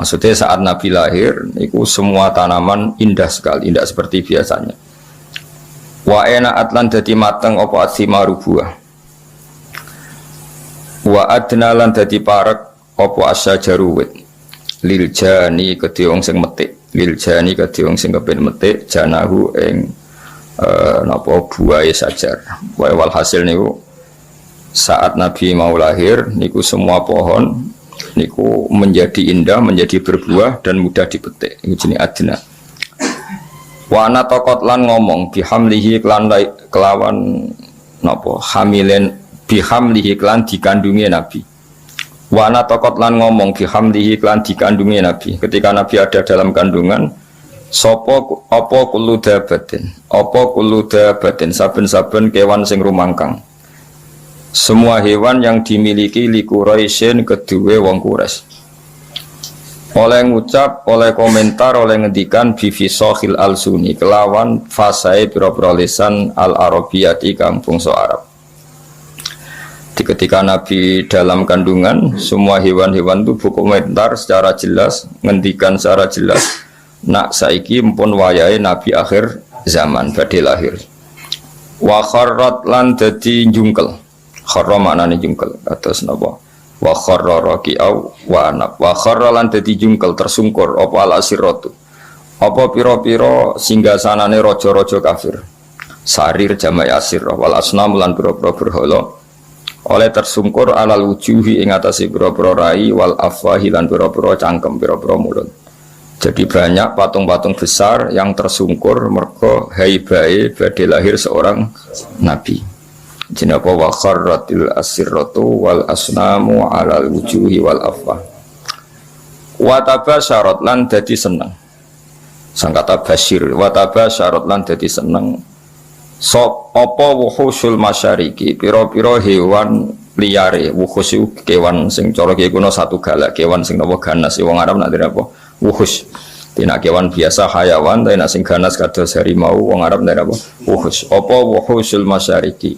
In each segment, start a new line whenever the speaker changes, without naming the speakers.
Maksudnya saat Nabi lahir, itu semua tanaman indah sekali, indah seperti biasanya. Wa ena'at lan dadi mateng apa atsimaru buah. Wa adna lan dadi parek apa asyajaru wit. Lil jani kedhe wong sing metik, lil jani kedhe wong sing kepen metik janahu ing napa buahe sajar. Wal hasil niku saat Nabi mau lahir niku semua pohon niku menjadi indah, menjadi berbuah dan mudah dipetik. Iku jenenge adna. Wa ana taqat lan ngomong bihamlihi kelawan napa hamilen bihamlihi klan dikandungi Nabi. Wa ana taqat lan ngomong bihamlihi klan dikandungi Nabi. Ketika Nabi ada dalam kandungan sapa apa kullu dabatin saben-saben kewan sing rumangkang. Semua hewan yang dimiliki li Quraisyin kedue wong Quraisy. Oleh ngucap, oleh komentar, oleh ngendikan bifisohil al-suni kelawan fasai pira-pira lisan al-arabiyati kang bangsa Arab. Ketika Nabi dalam kandungan, semua hewan-hewan itu berkomentar secara jelas, ngendikan secara jelas, nak saiki mpun wayahe Nabi akhir zaman badhe lahir. Wa kharrat lan dadi jungkel. Kharra maknane jungkel atas napa? Wa kharra raqi'au wa anab. Wa kharra lan dadi jungkel tersungkur apa al-asiratu. Apa pira-pira singgasanane raja-raja kafir. Sarir jamak asir wal asnam lan pira-pira berhala. Oleh tersungkur alal wujuhi ing atase pira-pira rai wal afwahi lan pira-pira cangkem pira-pira mulut. Jadi banyak patung-patung besar yang tersungkur mergo haibae badhe lahir seorang nabi. Jenapa wa kharratil asirratu wal asnamu alal wujuhi wal afwah. Wa tabasyarat lan dadi seneng. Sangkata basyir wa tabasyarat lan dadi seneng. Sop apa wuhusul masyariki pira-pira hewan liyare wuhus iku kewan sing cara kiye kuna satu galak kewan sing napa ganas wong Arab nak apa wuhus dina kewan biasa hayawan tapi nak sing ganas kados harimau wong Arab nak apa wuhus apa wuhusul masyariki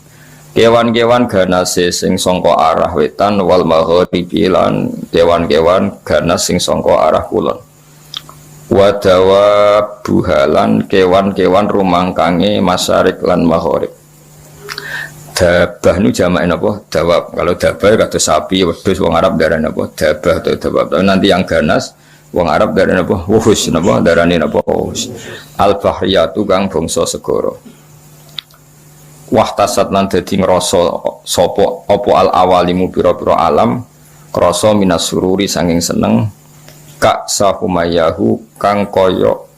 kewan-kewan ganase sing sangka arah wetan wal maghribi lan kewan-kewan ganas sing sangka arah kulon. Wadawa buhalan kewan-kewan rumangkange masyarik lan maghrib. Dabah nu jamak napa? Dawab. Kalau dabah kata sapi, wedhus wong Arab darane napa? Dabah atau dawab. Nanti yang ganas wong Arab darane napa? Wuhus napa? Darane napa? Wuhus. Al-bahriyatu kang bangsa segara. Wahtasat lan dadi ngrasa sapa apa al-awalimu pira-pira alam krasa minas sururi sanging seneng kak sahumayahu kang koyok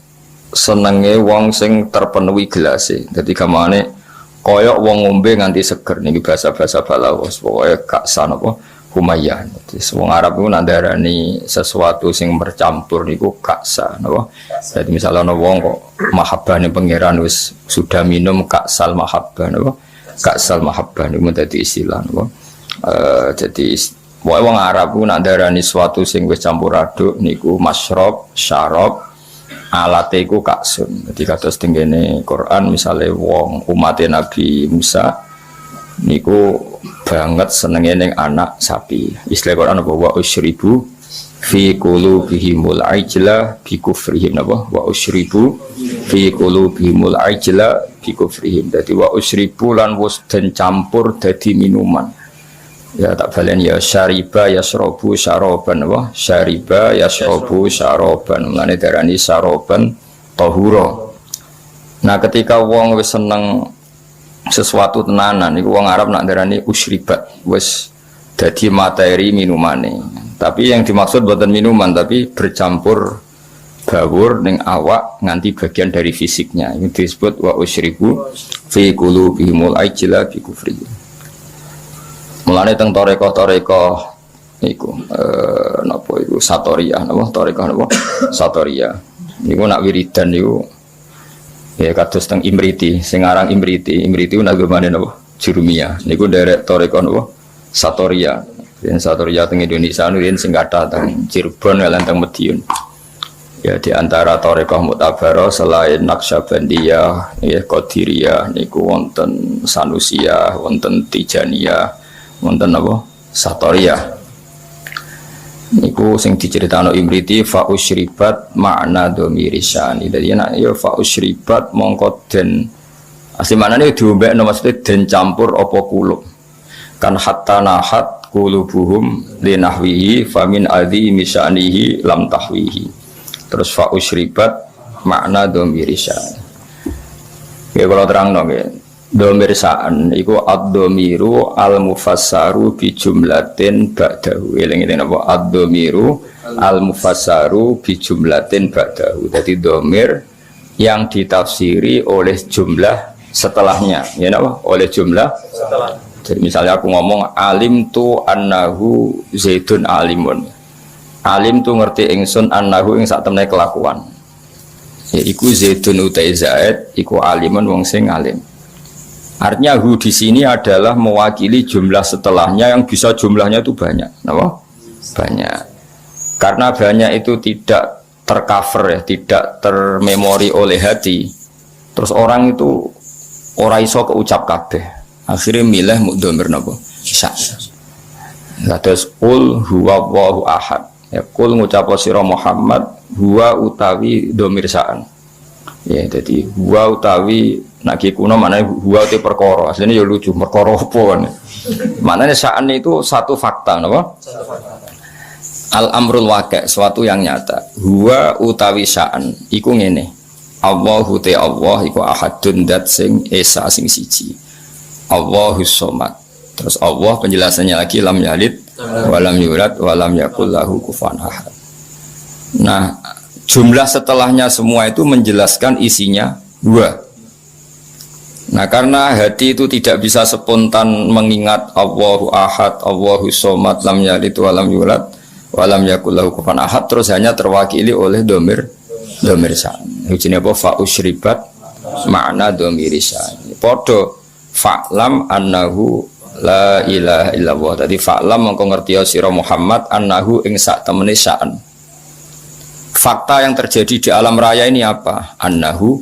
senenge wong sing terpenuhi gelase. Dadi gamane koyok wong ngombe nganti seger niki bahasa-bahasa balaghos pokoke kak sanapa humayah. Dadi wong Arab ku nandarani sesuatu sing bercampur niku kaksa napa. Dadi misalnya ana wong kok mahabbane pangeran wis sudah minum kaksal mahabbah napa. Kaksal mahabbah niku dadi istilah napa. Jadi wong Arab ku nak darani suatu sing wis campur aduk niku masyrab, syarab, alate iku kaksun. Dadi kados tengene Quran misale wong umat Nabi Musa niku banget senenge ning anak sapi. Istilah Quran apa wa usyribu fi qulubihimul ajla bi kufrihim napa wa usyribu fi qulubihimul ajla bi kufrihim. Dadi wa usyribu lan wis den campur dadi minuman. Ya tak balen ya syariba yasrobu syaroban wah syariba yasrobu syaroban mulane darani syaroban tahura. Nah ketika wong wis seneng sesuatu tenanan iku wong Arab nak darani usyribat wis dadi materi minumane. Tapi yang dimaksud bukan minuman tapi bercampur bawur ning awak nganti bagian dari fisiknya. Ini disebut wa usyribu fi qulubihimul ajla bi kufrihim. Mulane teng toreko-toreko niku napa iku satoriyah napa toreko napa satoriyah niku nak wiridan niku ya kados teng Imriti sing aran Imriti nak gimana napa Jurumiyah niku derek toreko napa satoriyah yen satoriyah teng Indonesia niku sing kathah teng Cirebon lan teng Madiun ya di antara toreko Mu'tabarah selain Naqsyabandiyah ya Qadiriyah niku wonten Sanusiyah wonten Tijaniyah wonten apa Satoriyah. Niku sing diceritakno Imriti fa usyribat makna dhamiri syani. Dadi nek ya fa usyribat mongko den asli maknane diombekno maksudnya den campur apa kulub. Kan hatta nahat qulubuhum linahwihi famin adzi misyanihi lam tahwihi. Terus fa usyribat makna dhamiri syani. Ya kalau terangno nggih. Dhamir sa'an iku ad-dhamiru al-mufassaru bi jumlatin ba'dahu. Eling-eling apa ad-dhamiru al-mufassaru bi jumlatin ba'dahu. Jadi dhamir yang ditafsiri oleh jumlah setelahnya. Ya napa? Oleh jumlah setelah. Jadi misalnya aku ngomong alim tu annahu zaidun alimun. Alim tu ngerti ingsun annahu ing sak temene kelakuan. Ya iku zaidun utai zaid iku alimun wong sing alim. Artinya hu di sini adalah mewakili jumlah setelahnya yang bisa jumlahnya itu banyak, kenapa? Banyak. Karena banyak itu tidak tercover ya, tidak termemori oleh hati. Terus orang itu ora iso keucap kabeh. Akhirnya milih mudhamir napa? Sa. Terus qul huwa Allahu ahad. Ya qul ngucap sira Muhammad huwa utawi dhamir sa'an. Ya jadi huwa utawi nak kuno maknanya huwa te perkara. Asline ya lucu, perkara apa kan. Maknanya sa'an itu satu fakta, napa? Al-amrul waqi', suatu yang nyata. Huwa utawi sa'an iku ngene. Allahu te Allah iku ahadun dat sing esa sing siji. Allahus somad. Terus Allah penjelasannya lagi lam yalid wa lam yulad wa lam yakul lahu kufuwan ahad. Nah, jumlah setelahnya semua itu menjelaskan isinya dua. Nah karena hati itu tidak bisa spontan mengingat Allahu ahad, Allahu somad, lam yalid wa lam yulad wa lam yakul lahu kufuwan ahad, terus hanya terwakili oleh dhamir sa'an. Ini apa? Fa usyribat makna dhamiri sa'an. Padha fa'lam annahu la ilaha illallah. Tadi fa'lam mengko ngerti sira Muhammad annahu ing sak temene sa'an. Fakta yang terjadi di alam raya ini apa? Annahu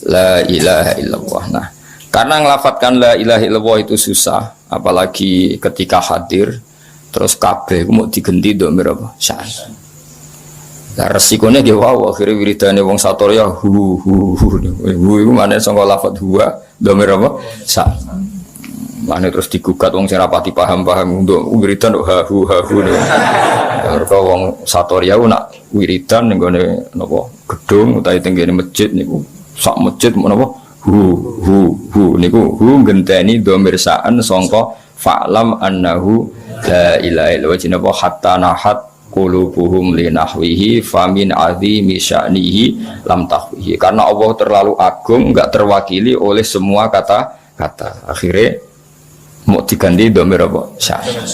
la ilaha illallah. Nah, karena ngelafatkan la ilaha illallah itu susah, apalagi ketika hadir, terus kabeh mau digenti dhamir apa? Sa'an. Nah, resikonya dia wow, akhirnya wiridane wong satorya hu iku maneh sangka lafat huwa dhamir apa? Sa'an. Maneh terus digugat wong sing rapati paham-paham untuk wiridan ha hu. Mergo wong satorya nak wiridan ning gone napa gedung utawa tenggene masjid niku sak masjid menapa hu niku hu ngenteni dhamir sa'an sangka fa'lam annahu la ilaha illallah jinapa hatta nahat qulubuhum linahwihi famin azimi sya'nihi lam tahwihi. Karena Allah terlalu agung enggak terwakili oleh semua kata-kata. Akhirnya mau diganti dhamir apa? Sa'an.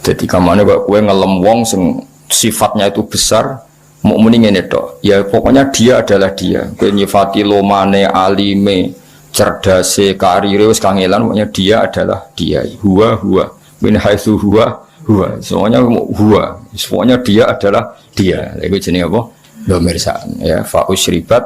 Jadi kamane kok kowe ngelem wong sing sifatnya itu besar mau muni ngene tok. Ya pokoknya dia adalah dia. Kowe nyifati lomane, alime, cerdase, karire wis kangelan, pokoknya dia adalah dia. Huwa min haitsu huwa. Semuanya huwa. Semuanya dia adalah dia. Iku jenenge apa? Dhamir sa'an ya. Fa usyribat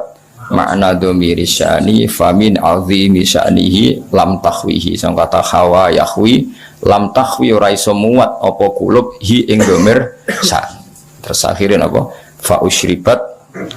makna dhamiri syani famin azimi syanihi lam tahwihi. Sang kata hawa yahwi lam tahwi ora iso muat apa kulub hi ing dhamir sa'an. Terus akhirnya apa? Fa usyribat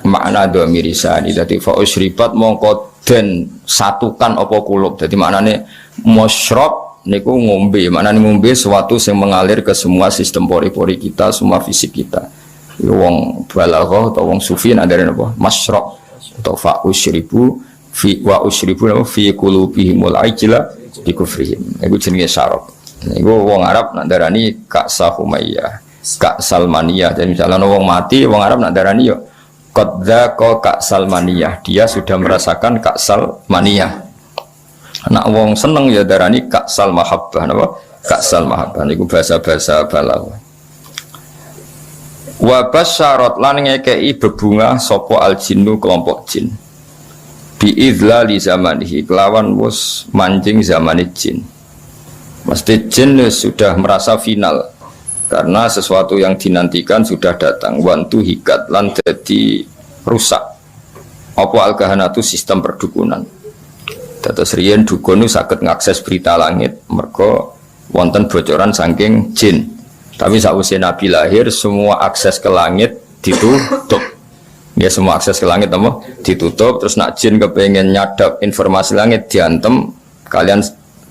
makna dhamiri syani. Dadi fa usyribat mongko den satukan apa kulub. Dadi maknane musyrab niku ngombe, maknane ngombe sesuatu yang mengalir ke semua sistem pori-pori kita, semua fisik kita. Wong balaghah atau wong sufi ndare apa? Masyrab atau fa usyribu fi wa usyribu fi qulubihimul ajla bi kufrihim. Iku jenenge syarab. Iku wong Arab nak darani Ka'sa Humayyah, Ka'sal Maniyah. Jadi misalnya wong mati, wong Arab nak darani yo qad dzaqa Ka'sal Maniyah. Dia sudah merasakan Ka'sal Maniyah. Nak wong seneng ya darani Ka'sal Mahabbah, napa? Ka'sal Mahabbah niku bahasa-bahasa balaghah. Wa basyarat lan ngekei bebungah sapa al-jinnu kelompok jin. Bi idzlali zamanihi kelawan wis mancing zamane jin. Mesti jin sudah merasa final karena sesuatu yang dinantikan sudah datang. Wantu hikat lan dadi rusak. Apa al-kahanatu sistem perdukunan. Dados riyen dukun saged ngakses berita langit mergo wonten bocoran saking jin. Tapi sausé Nabi lahir semua akses ke langit ditutup. Ya semua akses ke langit apa? Ditutup. Terus nak jin kepengen nyadap informasi langit diantem kalian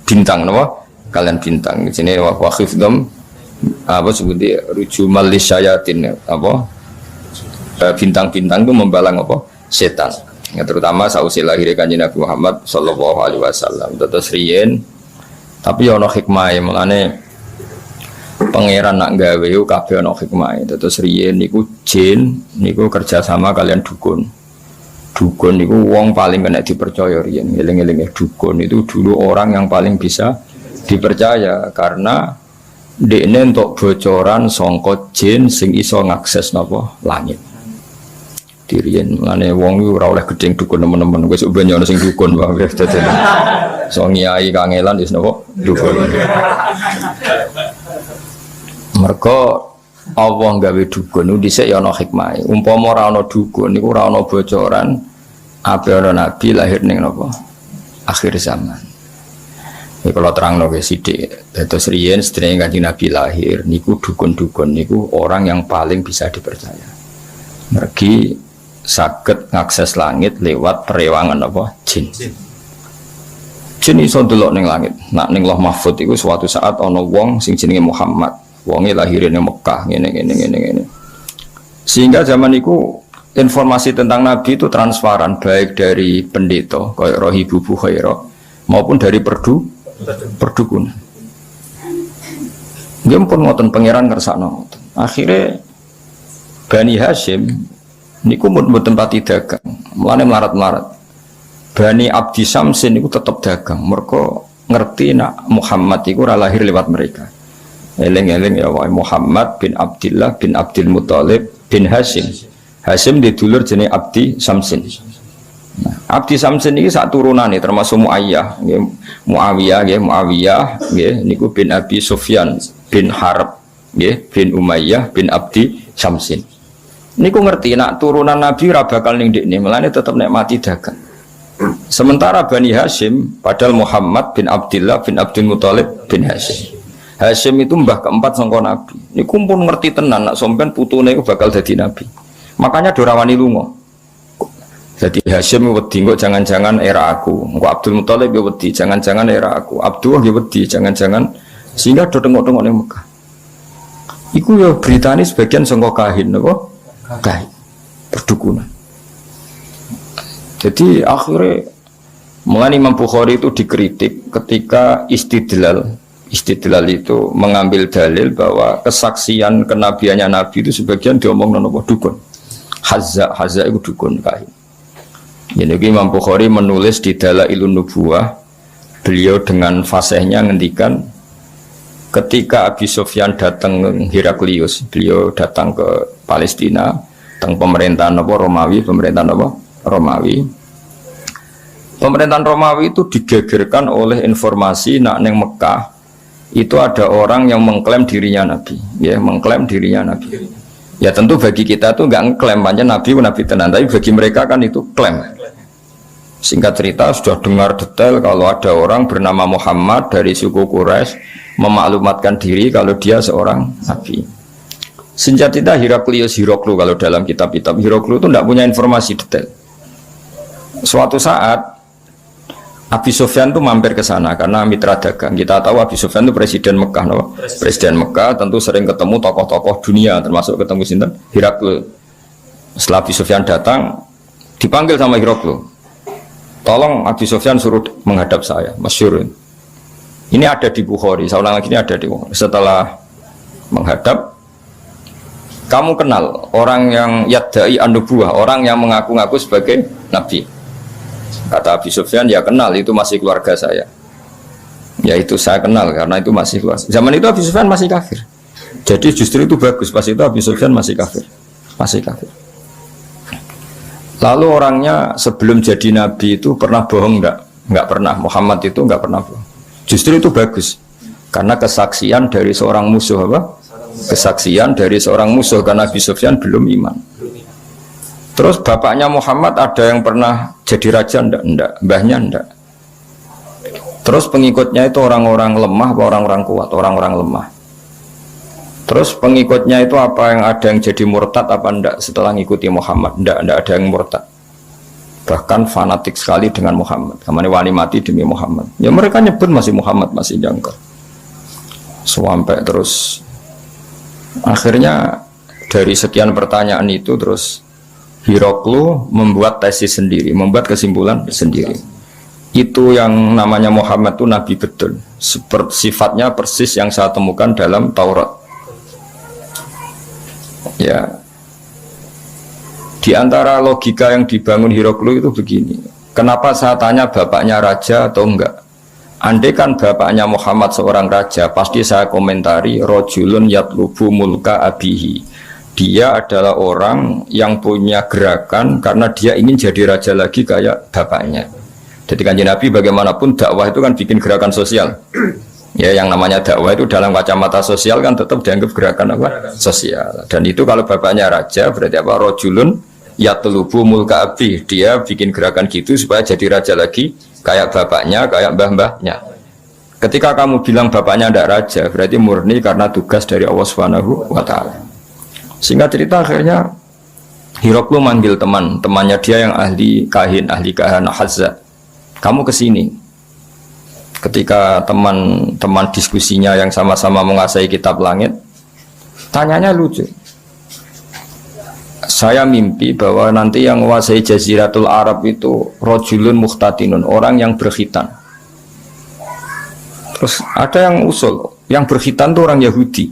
bintang apa? Kalian bintang. Di sini waqifdom apa sebutnya rujumal lisyayatin apa? Bintang-bintang itu membalang apa? Setan. Ya, terutama sausé lahir Kanjeng Nabi Muhammad sallallahu alaihi wasallam. Terus riyen tapi ono hikmah mulane pangeran nak gawe yo kabeh ana hikmah. Terus riyen niku jin niku kerja sama kalian dukun. Dukun niku wong paling kena dipercaya riyen. Eling-eling dukun itu dulu orang yang paling bisa dipercaya karena dekne untuk bocoran sangka jin sing iso ngakses napa langit. Diriyen mulane wong iku ora oleh gedeng dukun temen-temen wis ben ono sing dukun wae dadi. So nyai kangelan wis napa dukun. Mergo Allah gawe dukun niku dhisik ya ana hikmah. Umpama ora ana dukun niku ora ana bocoran ape ana nabi lahir ning napa? Akhir zaman. Iki kalau terangno wis sithik. Dados riyen sedherenge Kanjeng Nabi lahir niku dukun-dukun niku orang yang paling bisa dipercaya. Mergi saged ngakses langit lewat perewangan apa? Jin. Jin iso delok ning langit. Nak ning Lauh Mahfuz iku suatu saat ana wong sing jenenge Muhammad. Wonge lahir ning Mekah ngene. Sehingga zaman itu informasi tentang Nabi itu transparan baik dari pendeta kayak Rohibu Bukhairah maupun dari perdukunan. Dia pun ngoten pangeran kersakno. Akhirnya Bani Hashim niku mboten pati dagang, mulane melarat-melarat. Bani Abdi Samsin niku tetap dagang, mergo ngerti nak Muhammad iku ora lahir lewat mereka. Eling-eling ya wae Muhammad bin Abdillah bin Abdul Muthalib bin Hashim. Hashim didulur jenenge Abdi Samsin. Nah, Abdi Samsin iki sak turunane termasuk Muayyah, nggih. Muawiyah nggih niku bin Abi Sufyan bin Harb nggih bin Umayyah bin Abdi Samsin. Niku ngerti nak turunan Nabi ora bakal ning ndekne, melane tetep nek mati dagang. Sementara Bani Hashim padahal Muhammad bin Abdillah bin Abdul Muthalib bin Hashim. Hashim itu mbah keempat sangka Nabi. Niku pun ngerti tenan nak sampean putune iku bakal dadi nabi. Makanya dorawani lunga. Jadi Hashim wedi kok jangan-jangan era aku. Engko Abdul Muthalib ya wedi jangan-jangan era aku. Abdullah ya wedi jangan-jangan sehingga do tengok-tengok ning Mekah. Iku ya beritane sebagian sangka kahin napa? Kahin. Perdukunan. Jadi akhirnya mulai Imam Bukhari itu dikritik ketika istidlal itu mengambil dalil bahwa kesaksian kenabiannya Nabi itu sebagian diomong nopo dukun. Hazza itu dukun kahin. Jadi Imam Bukhari menulis di Dalailun Nubuwah, beliau dengan fasihnya ngendikan ketika Abi Sufyan datang Heraklius, beliau datang ke Palestina, tentang pemerintahan Romawi. Pemerintahan Romawi itu digegerkan oleh informasi nak neng Mekah itu ada orang yang mengklaim dirinya Nabi, ya mengklaim dirinya Nabi. Ya tentu bagi kita tuh nggak ngeklaim banyak Nabi tenan, tapi bagi mereka kan itu klaim. Singkat cerita sudah dengar detail kalau ada orang bernama Muhammad dari suku Quraisy memaklumatkan diri kalau dia seorang Nabi. Sejak itu Hiroklu kalau dalam kitab-kitab Hiroklu itu tidak punya informasi detail. Suatu saat Abi Sufyan itu mampir ke sana karena mitra dagang. Kita tahu Abi Sufyan itu presiden Mekah, no? Presiden Mekah tentu sering ketemu tokoh-tokoh dunia, termasuk ketemu sinten Heraklius. Setelah Abi Sufyan datang, dipanggil sama Heraklius. Tolong Abi Sufyan suruh menghadap saya, masyhur. Ini ada di Bukhari, saya ulang lagi ini ada di Bukhari. Setelah menghadap, kamu kenal orang yang yadda'i an-nubuwah, orang yang mengaku-ngaku sebagai nabi. Kata Abi Sufyan, ya kenal, itu masih keluarga saya. Ya itu saya kenal karena itu masih keluarga. Zaman itu Abi Sufyan masih kafir. Jadi justru itu bagus, pas itu Abi Sufyan masih kafir. Lalu orangnya sebelum jadi nabi itu pernah bohong enggak pernah. Muhammad itu enggak pernah bohong. Justru itu bagus. Karena kesaksian dari seorang musuh apa? Kesaksian dari seorang musuh karena Abi Sufyan belum iman. Terus bapaknya Muhammad ada yang pernah jadi raja enggak? Mbahnya enggak. Terus pengikutnya itu orang-orang lemah atau orang-orang kuat? Orang-orang lemah. Terus pengikutnya itu apa, yang ada yang jadi murtad apa enggak setelah ngikuti Muhammad? Enggak ada yang murtad. Bahkan fanatik sekali dengan Muhammad. Kamane wani mati demi Muhammad. Ya mereka nyebut masih Muhammad, masih jangkar. Sampai terus akhirnya dari sekian pertanyaan itu terus Hiroklu membuat tesis sendiri, membuat kesimpulan sendiri. Itu yang namanya Muhammad itu nabi betul. Sifatnya persis yang saya temukan dalam Taurat. Ya, di antara logika yang dibangun Hiroklu itu begini. Kenapa saya tanya bapaknya raja atau enggak? Andai kan bapaknya Muhammad seorang raja, pasti saya komentari rojulun yatlubu mulka abihi. Dia adalah orang yang punya gerakan karena dia ingin jadi raja lagi kayak bapaknya. Jadi Kanjeng Nabi bagaimanapun dakwah itu kan bikin gerakan sosial. Ya, yang namanya dakwah itu dalam kacamata sosial kan tetap dianggap gerakan apa? Sosial. Dan itu kalau bapaknya raja berarti apa? Rojulun yatlubu mulka abi. Dia bikin gerakan gitu supaya jadi raja lagi kayak bapaknya, kayak mbah-mbahnya. Ketika kamu bilang bapaknya tidak raja, berarti murni karena tugas dari Allah Subhanahu wa taala. Singkat cerita akhirnya Hiroklu manggil temannya dia yang ahli kahana Hazza. Kamu kesini. Ketika teman-teman diskusinya yang sama-sama menguasai kitab langit, tanyanya lucu. Saya mimpi bahwa nanti yang menguasai Jaziratul Arab itu rojulun muhtatinun, orang yang berkhitan. Terus ada yang usul, yang berkhitan itu orang Yahudi.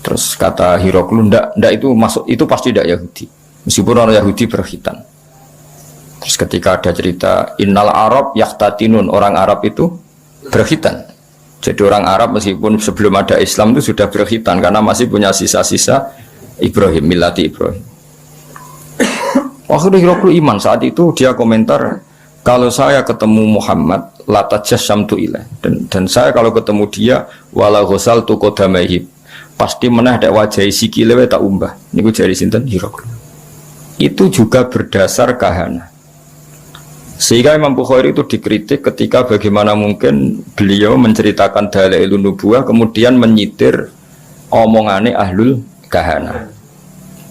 Terus kata Hiroklu, ndak itu masuk, itu pasti tidak Yahudi. Meskipun orang Yahudi berkhitan. Terus ketika ada cerita innal Arab yahtatinun, orang Arab itu berkhitan. Jadi orang Arab meskipun sebelum ada Islam itu sudah berkhitan karena masih punya sisa-sisa Ibrahim, milati Ibrahim. Akhirnya Hiroklu iman. Saat itu dia komentar, kalau saya ketemu Muhammad latajasyamtu ilaih, dan saya kalau ketemu dia wala ghasaltu qadamaihi, pasti menah dak wajahi sikile tak umbah. Niku jari sinten Hiroklu. Itu juga berdasar kahana. Sehingga Imam Bukhari itu dikritik ketika bagaimana mungkin beliau menceritakan dalailun nubuwah kemudian menyitir omongane ahlul kahana.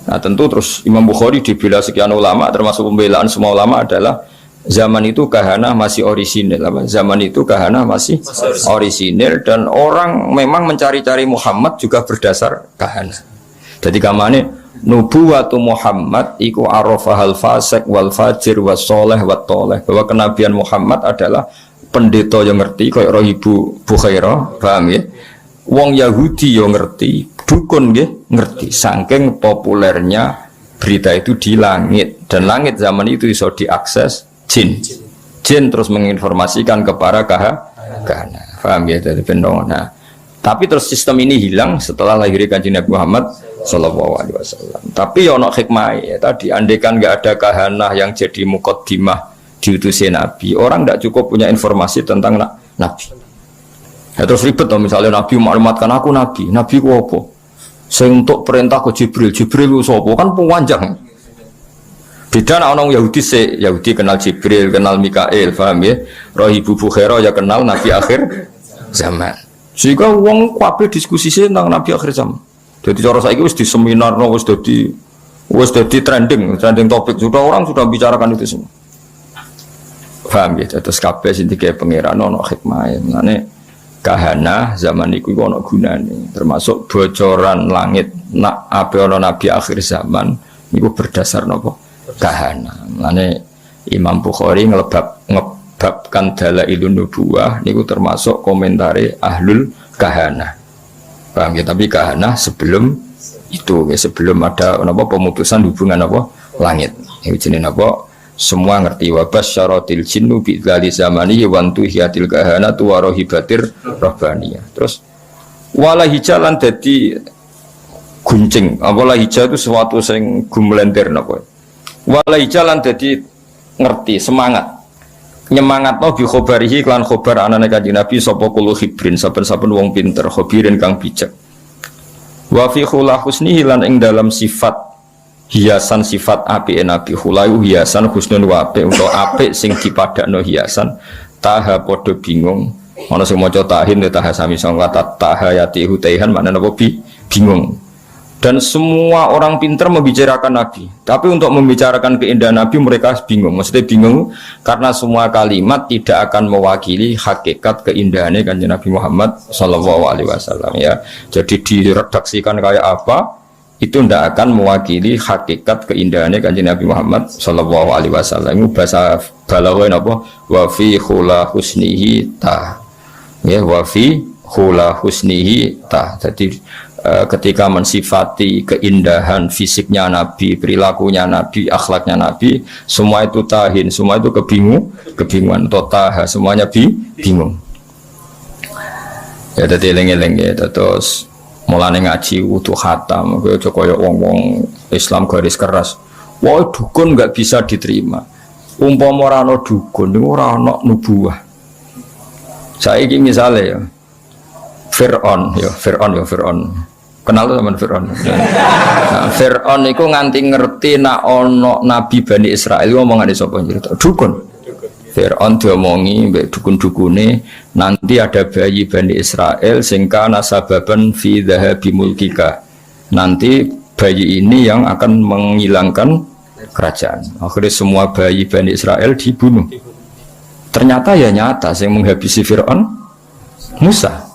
Nah tentu terus Imam Bukhari dibela sekian ulama, termasuk pembelaan semua ulama adalah zaman itu kahana masih orisinil. Zaman itu kahana masih orisinil dan orang memang mencari-cari Muhammad juga berdasar kahana. Jadi kamane nubuwatu Muhammad iku arafahal fasik wal fajir was soleh wat toleh, bahwa kenabian Muhammad adalah pendeta yang ngerti kayak Ibu Bukhairah, paham ya? Wong Yahudi yang ngerti, dukun nggih ngerti, saking populernya berita itu di langit, dan langit zaman itu bisa diakses jin terus menginformasikan kepada kahana, paham ya? Dari pendonga. Tapi terus sistem ini hilang setelah lahirnya Kanjeng Nabi Muhammad Sallallahu Alaihi Wasallam. Tapi ya ono hikmah ya tadi, andaikan nggak ada kahanah yang jadi muqaddimah diutusnya Nabi, orang tidak cukup punya informasi tentang Nabi. Ya terus ribet dong, misalnya Nabi maklumatkan aku Nabi ku apa? Saya untuk perintah ke Jibril ku sopo kan panjang. Beda nak orang Yahudi kenal Jibril, kenal Mikail, paham ya? Ibu Bukhairah ya kenal Nabi akhir zaman. Sehingga wong kabeh diskusi tentang Nabi akhir zaman. Jadi cara saiki wis di seminar, wis dadi trending topik, sudah orang sudah bicarakan itu semua. Paham ya? Terus kabeh sing dikek pangeran ono hikmah. Mane kahana zaman iku ono gunane, termasuk bocoran langit nak ape ono nabi akhir zaman niku berdasar napa? Kahana. Mane Imam Bukhari ngebabkan dalailun nubuwah niku termasuk komentari ahlul kahana. Paham ya? Tapi kahana sebelum itu ya, sebelum ada apa pemutusan hubungan apa langit. Ini jenenge apa? Semua ngerti wa basyaratil jinnu bi dzali zamani wa antuhiyatil kahanatu wa rahibatir rabbaniyah. Terus wala hijalan dadi guncing. Wala hija itu sesuatu sing gumlender napa. Wala hijalan dadi ngerti, semangat. Nyemangatno bi khobarihi lan khobar anane Kanjeng Nabi sapa kulo hibrin, saben-saben wong pinter, khobirin kang bijak. Wa fi khula husnihi lan ing dalam sifat hiasan sifat apike Nabi, khulayu hiasan husnun wa apik utawa apik sing dipadakno hiasan taha padha bingung Ana sing maca tahin tahasami sangka tahayati hutaihan maknane apa bingung. Dan semua orang pintar membicarakan Nabi, tapi untuk membicarakan keindahan Nabi mereka bingung. Maksudnya bingung karena semua kalimat tidak akan mewakili hakikat keindahannya Kanjeng Nabi Muhammad Sallallahu Alaihi Wasallam ya. Jadi diredaksikan kayak apa itu tidak akan mewakili hakikat keindahannya Kanjeng Nabi Muhammad Sallallahu Alaihi Wasallam. Itu bahasa balaghah apa? Wa fi khula husnihi ta. Ya, wa fi khula husnihi ta. Jadi ketika mensifati keindahan fisiknya Nabi, perilakunya Nabi, akhlaknya Nabi, semua itu tahin, semua itu kebingungan, totaha, semuanya bingung. Ya dadi eling-eling ya, terus mulane ngaji utuh khatam, kaya wong-wong Islam garis keras. Wah, dukun enggak bisa diterima. Umpama ora ana dukun, ora ana nubuwah. Saiki misale ya Fir'aun. Kenal sama Fir'aun. Nah, Fir'aun itu nganti ngerti nak ono Nabi Bani Israel ngomongane sapa cerita. Dukun. Fir'aun diomongi mbek dukun-dukune nanti ada bayi Bani Israel sing kana sababan fi dhahabi mulkika. Nanti bayi ini yang akan menghilangkan kerajaan. Akhirnya semua bayi Bani Israel dibunuh. Ternyata ya nyata yang menghabisi Fir'aun Musa.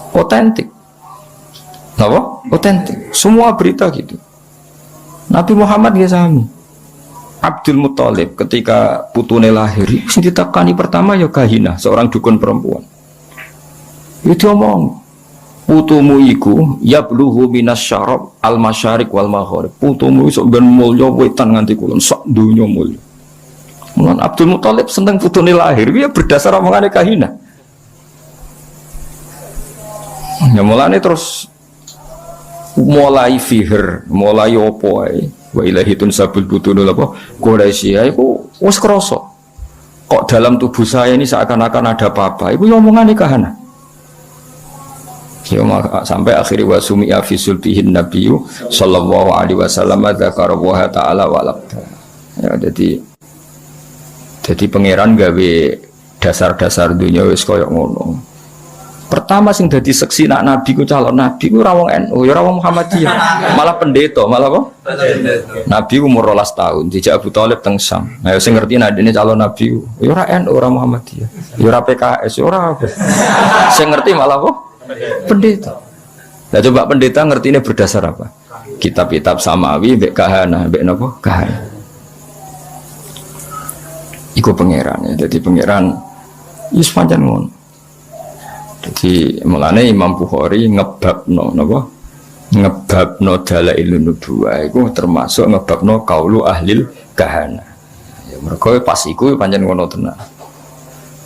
Otentik. Apa? Otentik. Semua berita gitu. Nabi Muhammad ya sami. Abdul Muthalib ketika putune lahir, sing ditekani pertama ya Kahina, seorang dukun perempuan. Itu omong, putumu iku yabluhu minas syarab al masyariq wal maghrib. Putumu iso ben mulya wetan nganti kulon sak donya mulya. Mulan Abdul Muthalib seneng putune lahir, dia berdasar omongane Kahina. Ya mulane terus mulai fihir, mulai opo ae. Wa ilahitun sabul butunul apa? Quraisy iku wis krasa. Kok dalam tubuh saya ini seakan-akan ada apa-apa. Iku omongane Kahana. Ya sampai akhir wa sumi'a fi sultihin nabiyyu sallallahu alaihi wasallam dzakara wa ta'ala walabta. Ya jadi pangeran gawe dasar-dasar dunia wis koyo ngono. Pertama sing dadi seksi nak nabi ku calon nabi ku ora wong NU, ya ora wong Muhammadiyah, malah pendeta, malah apa? Nabi umur 12 tahun, dijak Abu Thalib teng Syam. Nah, sing ngerti nek dene calon nabi ku, ya ora NU, ora Muhammadiyah, ya ora PKS, ya ora apa. Sing ngerti malah apa? Pendeta. Lah coba pendeta ngertine berdasar apa? Kitab-kitab samawi mbek kahana, mbek napa? Kahana. Iku pangeran ya, dadi pangeran wis pancen ngono. Jadi mulane Imam Bukhari ngebabno napa? Ngebabno dalailun nubuwah iku termasuk ngebabno qaulu ahlil kahana. Ya mergo pas iku pancen ngono tenan.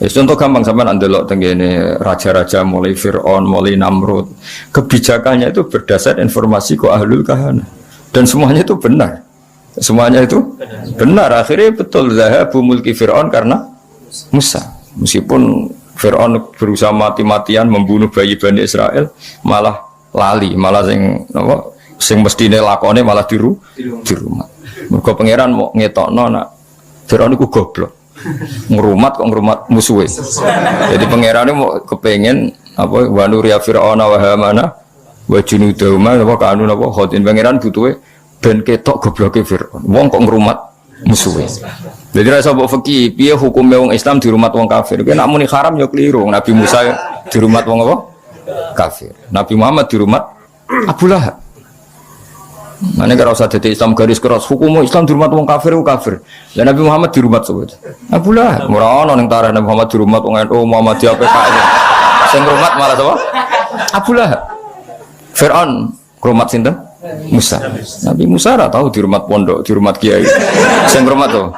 Ya contoh gampang sampean ndelok tengene raja-raja mulai Firaun, mulai Namrud. Kebijakannya itu berdasar informasi ku ahlul kahana. Dan semuanya itu benar. Semuanya itu benar. Akhirnya betul zahabu mulki Firaun karena Musa. Meskipun Fir'aun berusaha mati-matian membunuh bayi Bani Israel, malah lali, malah sing mestine lakone malah di rumah. Mergo pangeran mau ngetokno nak Fir'aun iku goblok. Ngrumat kok ngrumat musuhe. Jadi pangerane mau kepengen apa wa nuriya Fir'auna wa Hamana wa junudahuma apa kanu apa khotin pangeran butuhe ben ketok gobloke Fir'aun. Wong kok ngrumat musuhe. Jadi rasa mbok fikih piye hukume wong Islam di rumah wong kafir. Kuwi nek muni haram ya keliru. Nabi Musa di rumah wong apa? Kafir. Nabi Muhammad di rumah Abu Lahab. Mane karo usah dadi Islam garis keras hukum Islam di rumah wong kafir ku kafir. Lah Nabi Muhammad di rumah sapa? Abu Lahab. Ora ono ning tarikh Nabi Muhammad di rumah wong NU Muhammadiyah PKI. Sing rumah malah sapa? Abu Lahab. Fir'aun rumah sinten? Musa. Nabi Musa ora tahu di rumah pondok, di rumah kiai. Sing rumah to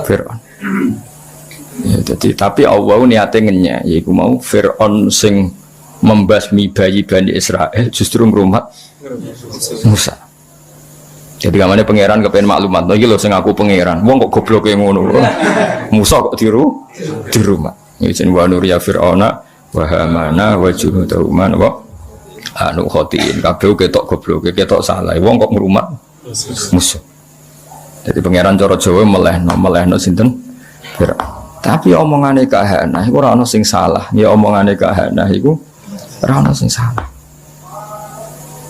Fir'aun. Ya, jadi tapi Allah niate ngenya yaiku mau Fir'aun sing membasmi bayi Bani Israel justru ngrumat Musa. Jadi kamane pangeran kepen maklumat iki lho sing aku pangeran. Wong kok gobloke ngono. Musa kok di rumah. Iki wa nuriya Fir'auna wa Hamana wa junudahuma wa anu khotin kabeh ketok gobloke ketok salah. Wong kok ngrumat Musa. Jadi pangeran cara Jawa melehno sinten? Fir'aun. Tapi omongane Kahanah iku ora ana sing salah. Ya omongane Kahanah iku ora ana sing salah.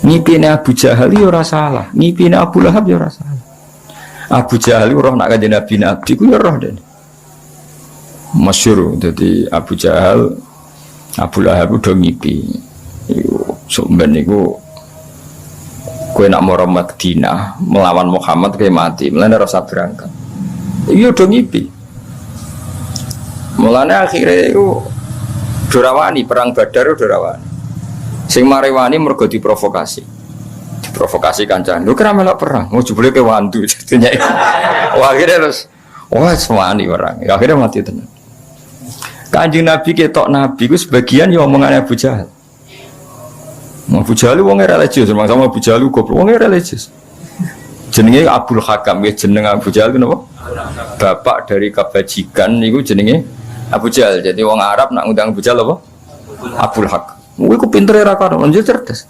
Ngipine Abu Jahal ya ora salah, ngipine Abu Lahab ya ora salah. Abu Jahal roh nak kanjeng Nabi ku ya roh dene. Masyhur dadi Abu Jahal, Abu Lahab udah ngipi. Iku sampeyan niku kowe nak mara Madinah melawan Muhammad kowe mati, mulane ora usah berangkat. Iki udah ngipi. Mulane akhirnya itu dorawani perang Badar dorawani. Sing marewani mergo diprovokasi. Diprovokasi kancane. Lho kira melok perang, mau jebule ke wandu jadinya. Wah akhirnya terus wah semani orang. Akhirnya mati tenan. Kanjeng Nabi ketok Nabi ku sebagian ya omongane Abu Jahal. Abu Jahal wong religius, sama Abu Jahal goblok wong religius. Jenenge Abdul Hakam, ya jeneng Abu Jahal napa? Bapak dari kebajikan niku jenenge Abu Jahal. Jadi wong Arab nak ngundang Abu Jahal apa? Abdul Hak. Iku pintere ra karo, njur cerdas.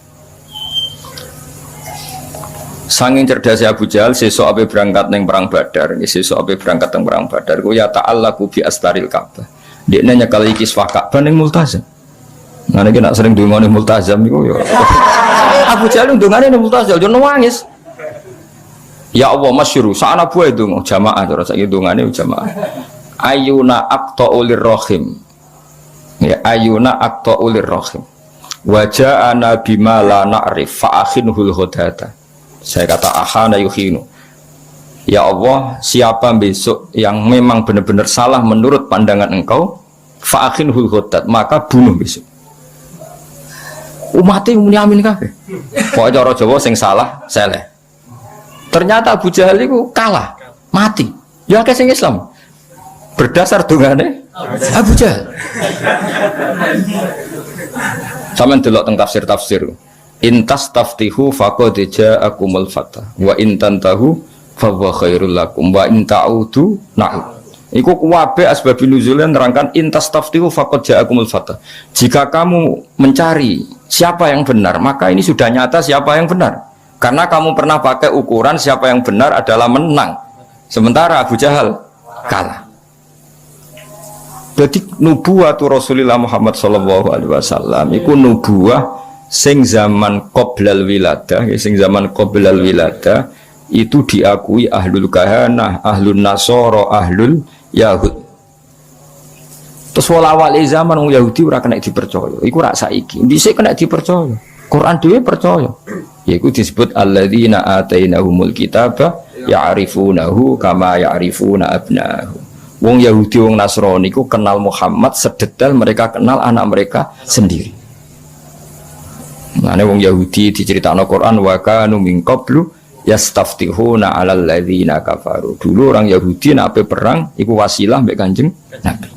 Sanging cerdasnya Abu Jahal sesuk ape berangkat ning perang Badar, sesuk ape berangkat ning perang Badar ku ya ta'allaku bi astaril Ka'bah. Dekne nyekel iki Kiswah Ka'bah ning Multazam. Ngene iki nak sering ndongane Multazam iku ya. Abu Jahal ndongane ning Multazam yo nangis. Ya Allah masyhur, sakana buah itu jamaah terus saiki ndongane jamaah. Ayuna aqta'ulir rahim. Ya ayuna aqta'ulir rahim. Wa ja'ana bima la na'rif fa akhinhul hudata. Saya kata ahana yuhinu. Ya Allah, siapa besok yang memang benar-benar salah menurut pandangan engkau, fa akhinhul hudat, maka bunuh besok. Umate muni amin kabeh. Pokoke cara Jawa sing salah seleh. Ternyata Abu Jahal itu kalah, mati. Ya akeh sing Islam. Berdasar dungane Abu Jahal. Sampeyan delok teng tafsir-tafsir. Intas taftihu faqad ja'akumul fatah wa in tantahu fa huwa khairul lakum wa in ta'udu na'ud. Iku kuwabe asbabun nuzulnya nerangkan intas taftihu faqad ja'akumul fatah. Jika kamu mencari siapa yang benar, maka ini sudah nyata siapa yang benar. Karena kamu pernah pakai ukuran siapa yang benar adalah menang. Sementara Abu Jahal kalah. Jadi nubuwatu Rasulullah Muhammad sallallahu alaihi wasallam iku nubuwah sing zaman qoblal wiladah, sing zaman qoblal wiladah itu diakui ahlul kahanah, ahlul nasara, ahlul yahud. Terus wala-wali zaman wong Yahudi ora kena dipercaya. Iku rak saiki. Dhisik kena dipercaya. Quran dhewe percaya. Yaiku disebut alladzina atainahumul kitaba ya'rifunahu kama ya'rifuna abna'ahum. Wong Yahudi wong Nasrani ku kenal Muhammad sedetail mereka kenal anak mereka sendiri. Mane wong Yahudi diceritakno Quran wa kanu min qablu yastaftihuna 'alal ladzina kafaru. Dulu orang Yahudi nek perang iku wasilah mbek Kanjeng Nabi.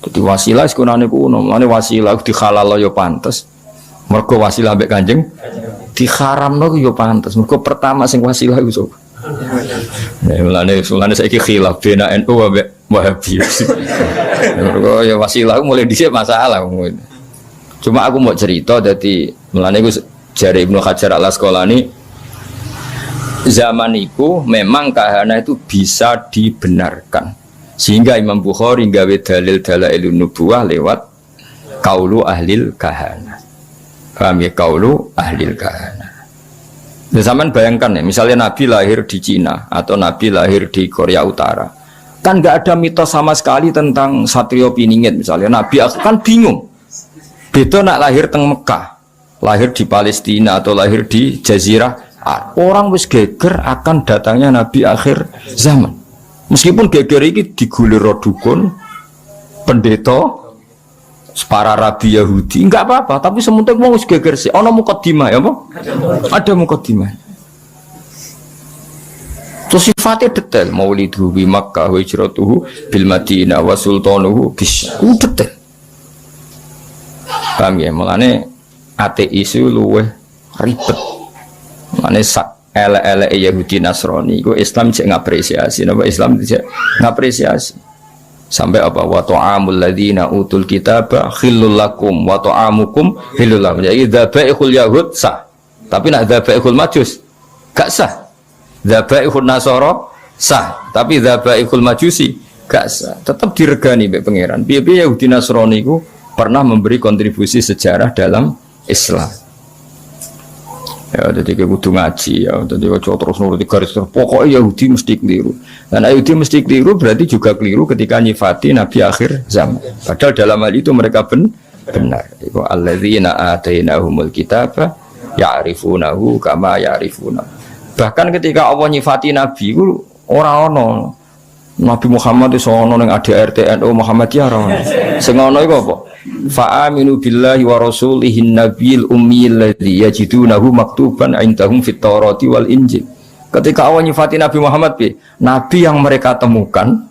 Dadi wasilah sekunane kuno, mane wasilah dihalal ya pantes. Mergo wasilah mbek Kanjeng diharamno ya pantes. Mergo pertama sing wasilah iku sapa? Mulane saiki khilaf bena NU ambek Wahabi. Mergo ya wasilah mulai dhisik masalah. Cuma aku mau cerita dadi mulane iku jare Ibnu Hajar Al-Asqalani zaman iku memang kahanah itu bisa dibenarkan. Sehingga Imam Bukhari gawe dalil dalailun nubuwah lewat qaulu ahlil kahanah. Paham ya qaulu ahlil kahanah. Zaman bayangkan ya, misalnya Nabi lahir di Cina atau Nabi lahir di Korea Utara, kan nggak ada mitos sama sekali tentang Satrio Piningit misalnya. Nabi kan bingung. Beda nak lahir teng Mekah, lahir di Palestina atau lahir di Jazirah Arab. Orang wis geger akan datangnya Nabi akhir zaman. Meskipun geger ini digulir dukun, pendeta, para rabi Yahudi, enggak apa-apa, tapi sementing mau geger sih. Ono mukadimah ya, Pak? Ada mukadimah. Terus sifatnya detail, mauliduhu bi Makkah wa hijratuhu bil Madinah wa sultanuhu bis. Detail. Paham ya? Mulane ateis itu luwih ribet. Mulane sak ele-ele Yahudi Nasrani iku Islam cek ngapresiasi, napa Islam cek ngapresiasi. Sampai apa wa ta'amul ladzina utul kitaba khillul lakum wa ta'amukum khillul lakum. Jadi dzabaihul yahud sah. Tapi nak dzabaihul majus gak sah. Dzabaihul nasara sah, tapi dzabaihul majusi gak sah. Tetap diregani mbek pangeran. Piye-piye Yahudi Nasrani iku pernah memberi kontribusi sejarah dalam Islam. Ya, jadi kita kudu ngaji ya, jadi kita terus nuruti garis terus. Pokoknya Yahudi mesti keliru. Dan Yahudi mesti keliru berarti juga keliru ketika nyifati Nabi akhir zaman. Padahal dalam hal itu mereka benar. Itu alladzina atainahumul kitaba ya'rifunahu kama ya'rifuna. Bahkan ketika Allah nyifati Nabi itu orang Nabi Muhammad itu ono ning ADRT NU Muhammadiyah ora ono. Sing ono iku apa? Fa aminu billahi wa rasulihi nabiyil ummiyil ladzi yajidunahu maktuban indahum fit Taurati wal Injil. Ketika Allah nyifati Nabi Muhammad nabi yang mereka temukan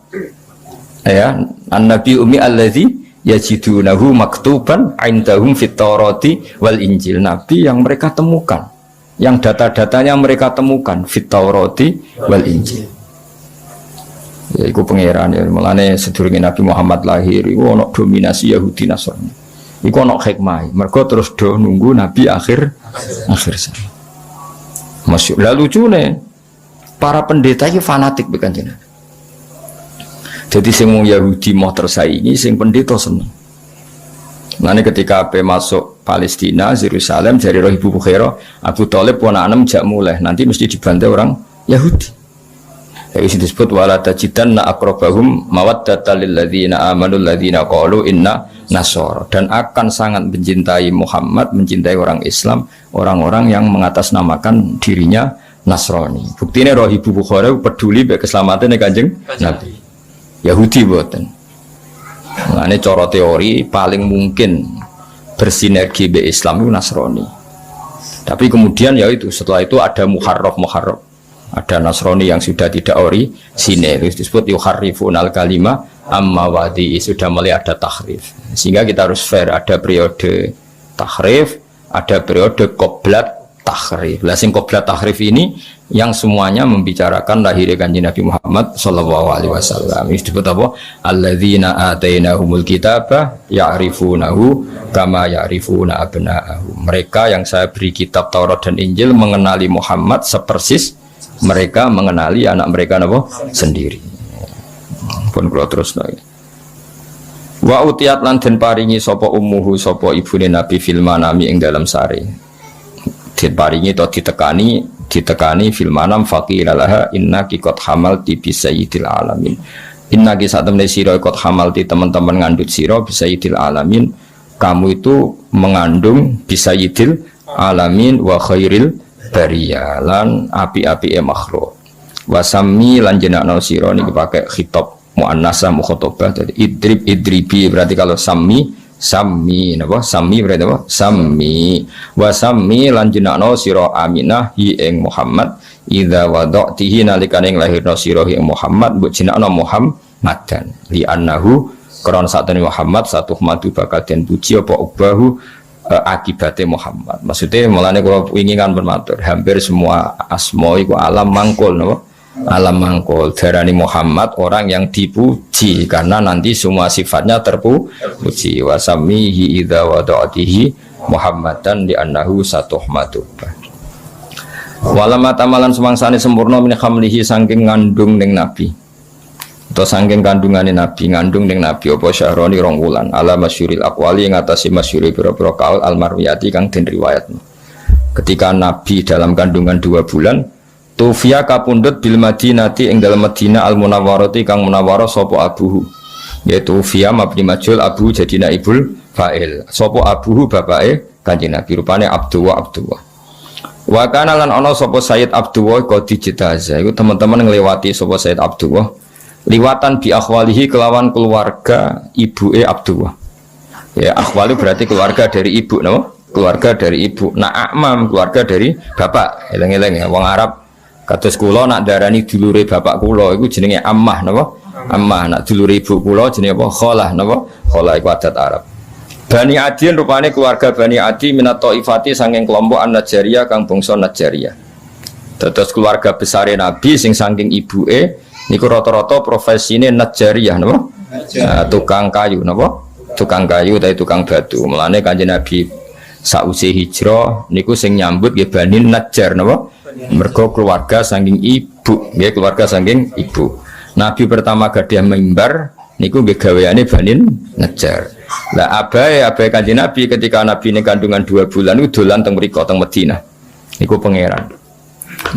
ya, an-nabi ummi alladzi yajidunahu maktuban indahum fit Taurati wal Injil. Nabi yang mereka temukan, yang data-datanya mereka temukan fit Taurati wal Injil. Ya iku pangeran ya, mulane sedurunge Nabi Muhammad lahir iku ana dominasi Yahudi Nasrani. Iku ana hikmah. Mergo terus do nunggu Nabi akhir zaman. Masyhur. Lah lucune para pendeta iki fanatik be Kanjeng Nabi. Jadi sing Yahudi mau tersaingi, sing pendeta seneng. Mulane ketika ape masuk Palestina, Yerusalem dari Ibu Bukhaira, Abu Thalib ponakan jak mulai nanti mesti dibantai orang Yahudi. Itu disebut wala tajidanna aqrabahum mawaddatan lil ladzina amanu alladzina qalu inna nasara, dan akan sangat mencintai Muhammad, mencintai orang Islam, orang-orang yang mengatasnamakan dirinya Nasrani. Buktinya roh Ibu Bukhari peduli be keselamatan Kanjeng Nabi. Yahudi boten. Nah, ini cara teori paling mungkin bersinergi be Islam itu Nasrani. Tapi kemudian ya itu setelah itu ada muharraf. Ada Nasrani yang sudah tidak orisinil, disebut yuharrifunal kalima amma wadi, sudah mulai ada tahrif. Sehingga kita harus fair, ada periode tahrif, ada periode qoblat tahrif. Lah sing qoblat tahrif ini yang semuanya membicarakan lahirnya Kanjeng Nabi Muhammad sallallahu alaihi wasallam. Ini disebut apa? Alladzina atainahumul kitaba ya'rifunahu kama ya'rifuna abna'ahum. Mereka yang saya beri kitab Taurat dan Injil mengenali Muhammad sepersis mereka mengenali anak mereka napa sendiri. Pun kula terus lagi. Wa utiyat lan den paringi sapa ummuhu sapa ibune Nabi fil manami ing dalam sare. Den paringi to ditekani fil manam faqilalaha innaki qad hamalti bi sayyidil alamin. Innaki sak temene sira qad hamalti teman-teman ngandut sira bi sayyidil alamin. Kamu itu mengandung bi sayyidil alamin wa khairil bariyalan api-api makhluk. Wasami lan jenakno sira niki pakai khitab muannasah mukhatabah. Jadi idribi berarti kalau sami napa? Sami berarti apa? Sami. Wasami lan jenakno sira Aminah hi ing Muhammad idza wada'tihi nalikane lahirna sira hi ing Muhammad mbok jenakno Muhammadan li annahu kron satene Muhammad satu madu bakal den puji apa ubahu akibatnya Muhammad. Maksudnya mulanya kalau ingin kan bermatur hampir semua asma itu alam mangkul, no? Alam mangkul darani Muhammad orang yang dipuji karena nanti semua sifatnya terpuji. Wasamihi idza wada'atihi Muhammadan di annahu satuhmatu. Walama tamalan semangsane sempurna min khamlihi saking ngandung ning nabi. Atau sangking kandungan Nabi ngandung dengan Nabi apa syahroni rong wulan ala masyuril aqwali yang atasi masyuri biro-biro kaul almarwiyati kang den riwayat. Ketika Nabi dalam kandungan 2 bulan tufia kapundut bil madinati ing dalam Madinah al munawwarati kang munawwarah sapa abuhu, yaitu tufia mabni majul abu jadi naibul fa'il sapa abuhu bapake Kanjeng Nabi rupane Abdullah. Wa kana lan ana sapa Sayyid Abdullah qad dijitaza iku teman-teman nglewati sapa Sayyid Abdullah liwatan bi akhwalihi kelawan keluarga ibuke Abdullah. Ya akhwali berarti keluarga dari ibu, no? Keluarga dari ibu. Nah akmam keluarga dari bapak. Eleng-eleng ya wong Arab kados kula nak darani dulure bapak kula iku jenenge ammah, napa? Ammah. Nak dulure ibu kula jenenge apa? Khalah, napa? Khalah iku adat Arab. Bani Adin rupane keluarga Bani Adi minat Taifati saking kelompok An-Najjariyah kang bangsa Najjariyah. Terus keluarga besare Nabi sing saking ibuke niku rata-rata profesine Najjariyah, napa? Tukang kayu, napa? Tukang kayu utawa tukang batu. Mulane Kanjeng Nabi sausé hijrah niku sing nyambut nggih Bani Najjar, napa? Mergo keluarga saking ibu, nggih keluarga saking ibu. Nabi pertama gadah mimbar niku nggih gaweane Bani Najjar. Lah abai Kanjeng Nabi ketika Nabi ini kandungan 2 bulan itu dolan teng mriko teng Madinah. Niku pangeran.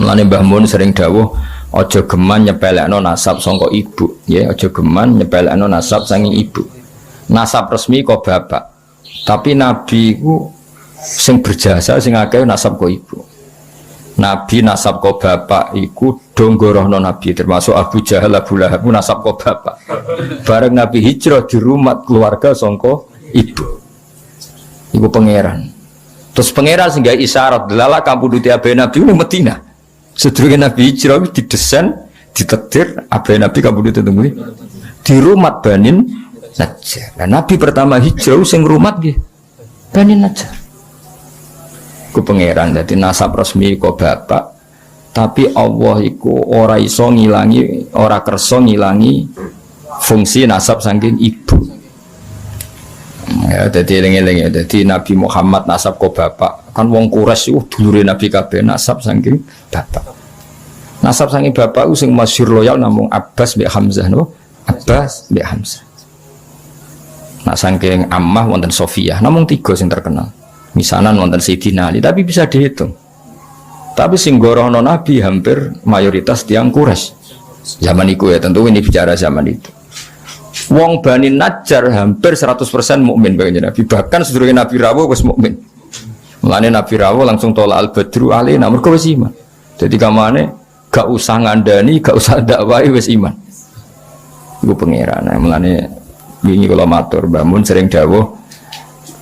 Mulane Mbah Mun sering dawuh aja geman nyepelekno nasab saka ibu, ya aja geman nyepelekno nasab saking ibu. Nasab resmi kok bapak. Tapi Nabi ku sing berjasa sing akeh nasab kok ibu. Nabi nasab kok bapak iku donggorohno Nabi termasuk Abu Jahal Abu Lahab nasab kok bapak. Bareng Nabi hijrah di rumah keluarga sangka ibu. Iku pangeran. Terus pangeran sing gawe isyarat delala kampuduti abe Nabi ning Madinah. Sedurunge Nabi hijrah didesain ditakdir abe Nabi kampuduti temui di rumah Bani Najjar. Nah, Nabi pertama hijrah sing rumah nggih Bani Najjar. Ku pangeran dadi nasab resmi kok bapak tapi Allah iku ora iso ngilangi ora kersa ngilangi fungsi nasab saking ibu ya dadi eling-eling ya dadi Nabi Muhammad nasab kok bapak kan wong Quraisy dulure Nabi kabeh nasab saking bapak sing masyhur loyal namung Abbas mbek Hamzah no Abbas mbek Hamzah nah saking Ammah wonten Sofiyah namung 3 sing terkenal. Misanan wonten Sayyidina Ali, tapi bisa dihitung. Tapi sing gorono Nabi hampir mayoritas tiang Quraisy. Zaman itu ya, tentu ini bicara zaman itu. Wong Bani Najjar hampir 100% mukmin bagi Nabi. Bahkan sedurunge Nabi rawuh wis mukmin. Mulane Nabi rawuh langsung tolak al-badru alaina mergo wis iman. Jadi kamane gak usah ngandani, gak usah dakwahi wis iman. Iku pangeran. Mulane wingi kula matur Mbah Mun sering dawuh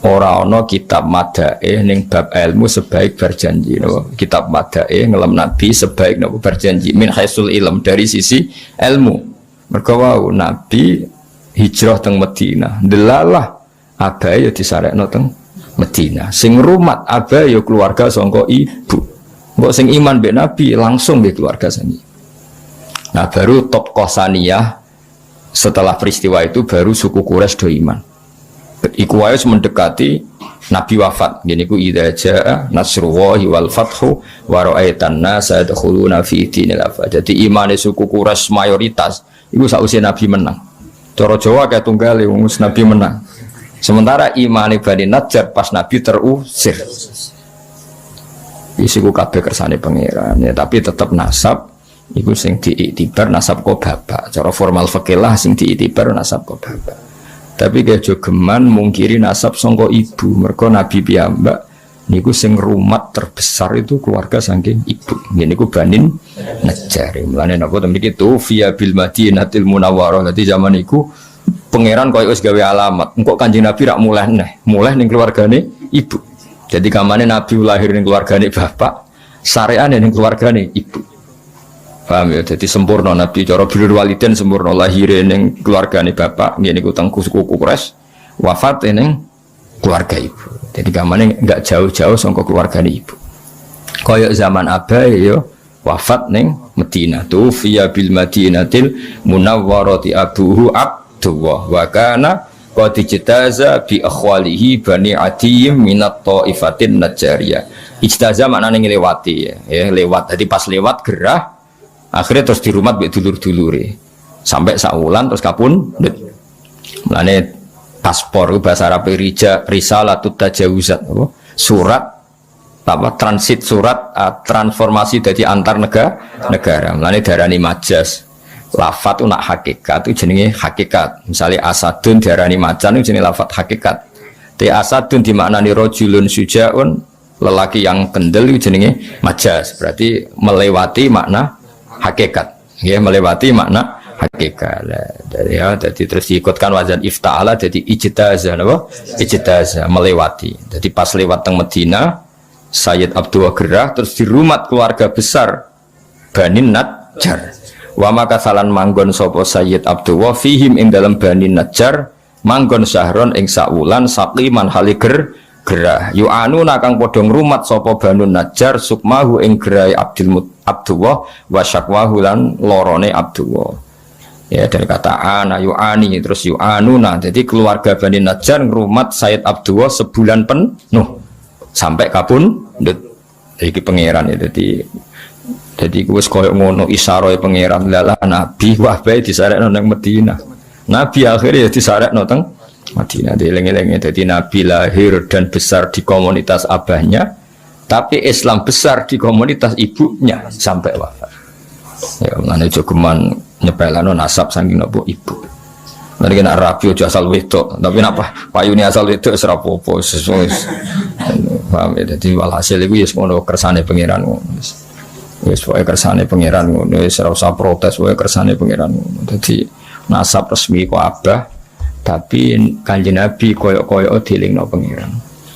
ora ana kitab madae ning bab ilmu sebaik berjanji no. Kitab madae ngelem Nabi sebaik no berjanji min haisul ilm dari sisi ilmu. Mergo wau Nabi hijrah teng Madinah. Delalah abae ya disarekno teng Madinah. Sing rumat abae ya keluarga sangka ibu. Kok sing iman mbek Nabi langsung mbek keluarga sani. Nah baru top Qosaniyah setelah peristiwa itu baru suku Quraisy do iman. Iku wae mendekati Nabi wafat. Gini ku idza jaa nasrullahi wal fathu wa ra'aitan nasa yadkhuluna fi dinil afwaj. Jadi imane suku Quraisy mayoritas iku sausé Nabi menang. Cara Jawa kayak tunggale wong Nabi menang. Sementara imane Bani Najjar pas Nabi terusir. Isiku kabeh kersane pangeran ya, tapi tetap nasab iku sing diiktibar nasab kok bapak. Cara formal fikih lah sing diiktibar nasab kok bapak. Tapi gak jogeman mungkiri nasab sangka ibu. Mergo Nabi piyambak niku sing rumat terbesar itu keluarga saking ibu. Niku Bani Najjar. Mulane napa to mriki tu fiya bil Madinatil Munawwarah. Dadi zaman iku pangeran koyo wis gawe alamat. Engko Kanjeng Nabi rak mulih ning keluargane ibu. Jadi kamane Nabi lahir ning keluargane bapak, sareane ning keluargane ibu. Paham ya, jadi sempurna Nabi cara birrul walidain sempurna lahir ning keluargane bapak ngene iku teng suku Quraisy wafat ning keluarga ibu. Jadi kamane enggak jauh-jauh saka keluargane ibu. Kaya zaman abae ya wafat ning Madinah tu fiya bil Madinatil Munawwarati abuhu Abdullah wa kana qad ijtaza bi akhwalihi Bani Adiyim minat taifatin Najjariyah. Ijtaza maknane nglewati ya lewat. Jadi pas lewat gerah akhirnya terus dirumat mbek dulur-dulure sampai saulan terus kapundhut. Mulane paspor bahasa Arab risalatut tajawuzat surat apa transit surat transformasi dari antar negara. Mulane darani majas. Lafat nak hakikat itu jenenge hakikat. Misalnya asadun diarani macan itu jenenge lafat hakikat. Te asadun dimaknani rajulun sujaun lelaki yang kendel itu jenenge majas. Berarti melewati makna hakikat, ya melewati makna hakikat. Jadi terus diikutkan wazan ifta'ala jadi ijtazah, apa? Ijtazah melewati. Jadi pas lewat teng Madinah, Sayyid Abdullah gerah terus dirumat keluarga besar Bani Najjar. Wa maka salan manggon sapa Sayyid Abdullah fihim ing dalam Bani Najjar manggon syahron ing saulan saqiman haliger gerah yu'anu nakang podong rumat sopo Banu Najjar sukmahu ing gerai Abdullah wa syakwahu lan lorone Abdullah ya dari kata ana yu'ani terus yu'anu nah jadi keluarga Bani Najjar ngrumat Sayyid Abdullah sebulan penuh sampai kapun iki pangeran ya jadi Jadi wis koyo ngono isaroe pangeran lalah nabi wae disarekno nang Madinah. Nabi akhirnya disarekno teng Madinah. Dieling-eling dadi nabi lahir dan besar di komunitas abahnya, tapi Islam besar di komunitas ibunya sampai wafat. Ya mulane jogeman nyepelano nasab saking nopo ibu. Nanti kena rapi aja asal wedok, tapi napa payune asal wedok wis ora apa-apa sesuai. Paham ya, dadi walhasil iku ya ngono kersane pangeran ngono. Wis pokoke kersane pangeran ngono, wis ora usah protes pokoke kersane pangeran ngono. Dadi nasab resmi ku abah, tapi Kanjeng Nabi koyo-koyo dilingno pangeran.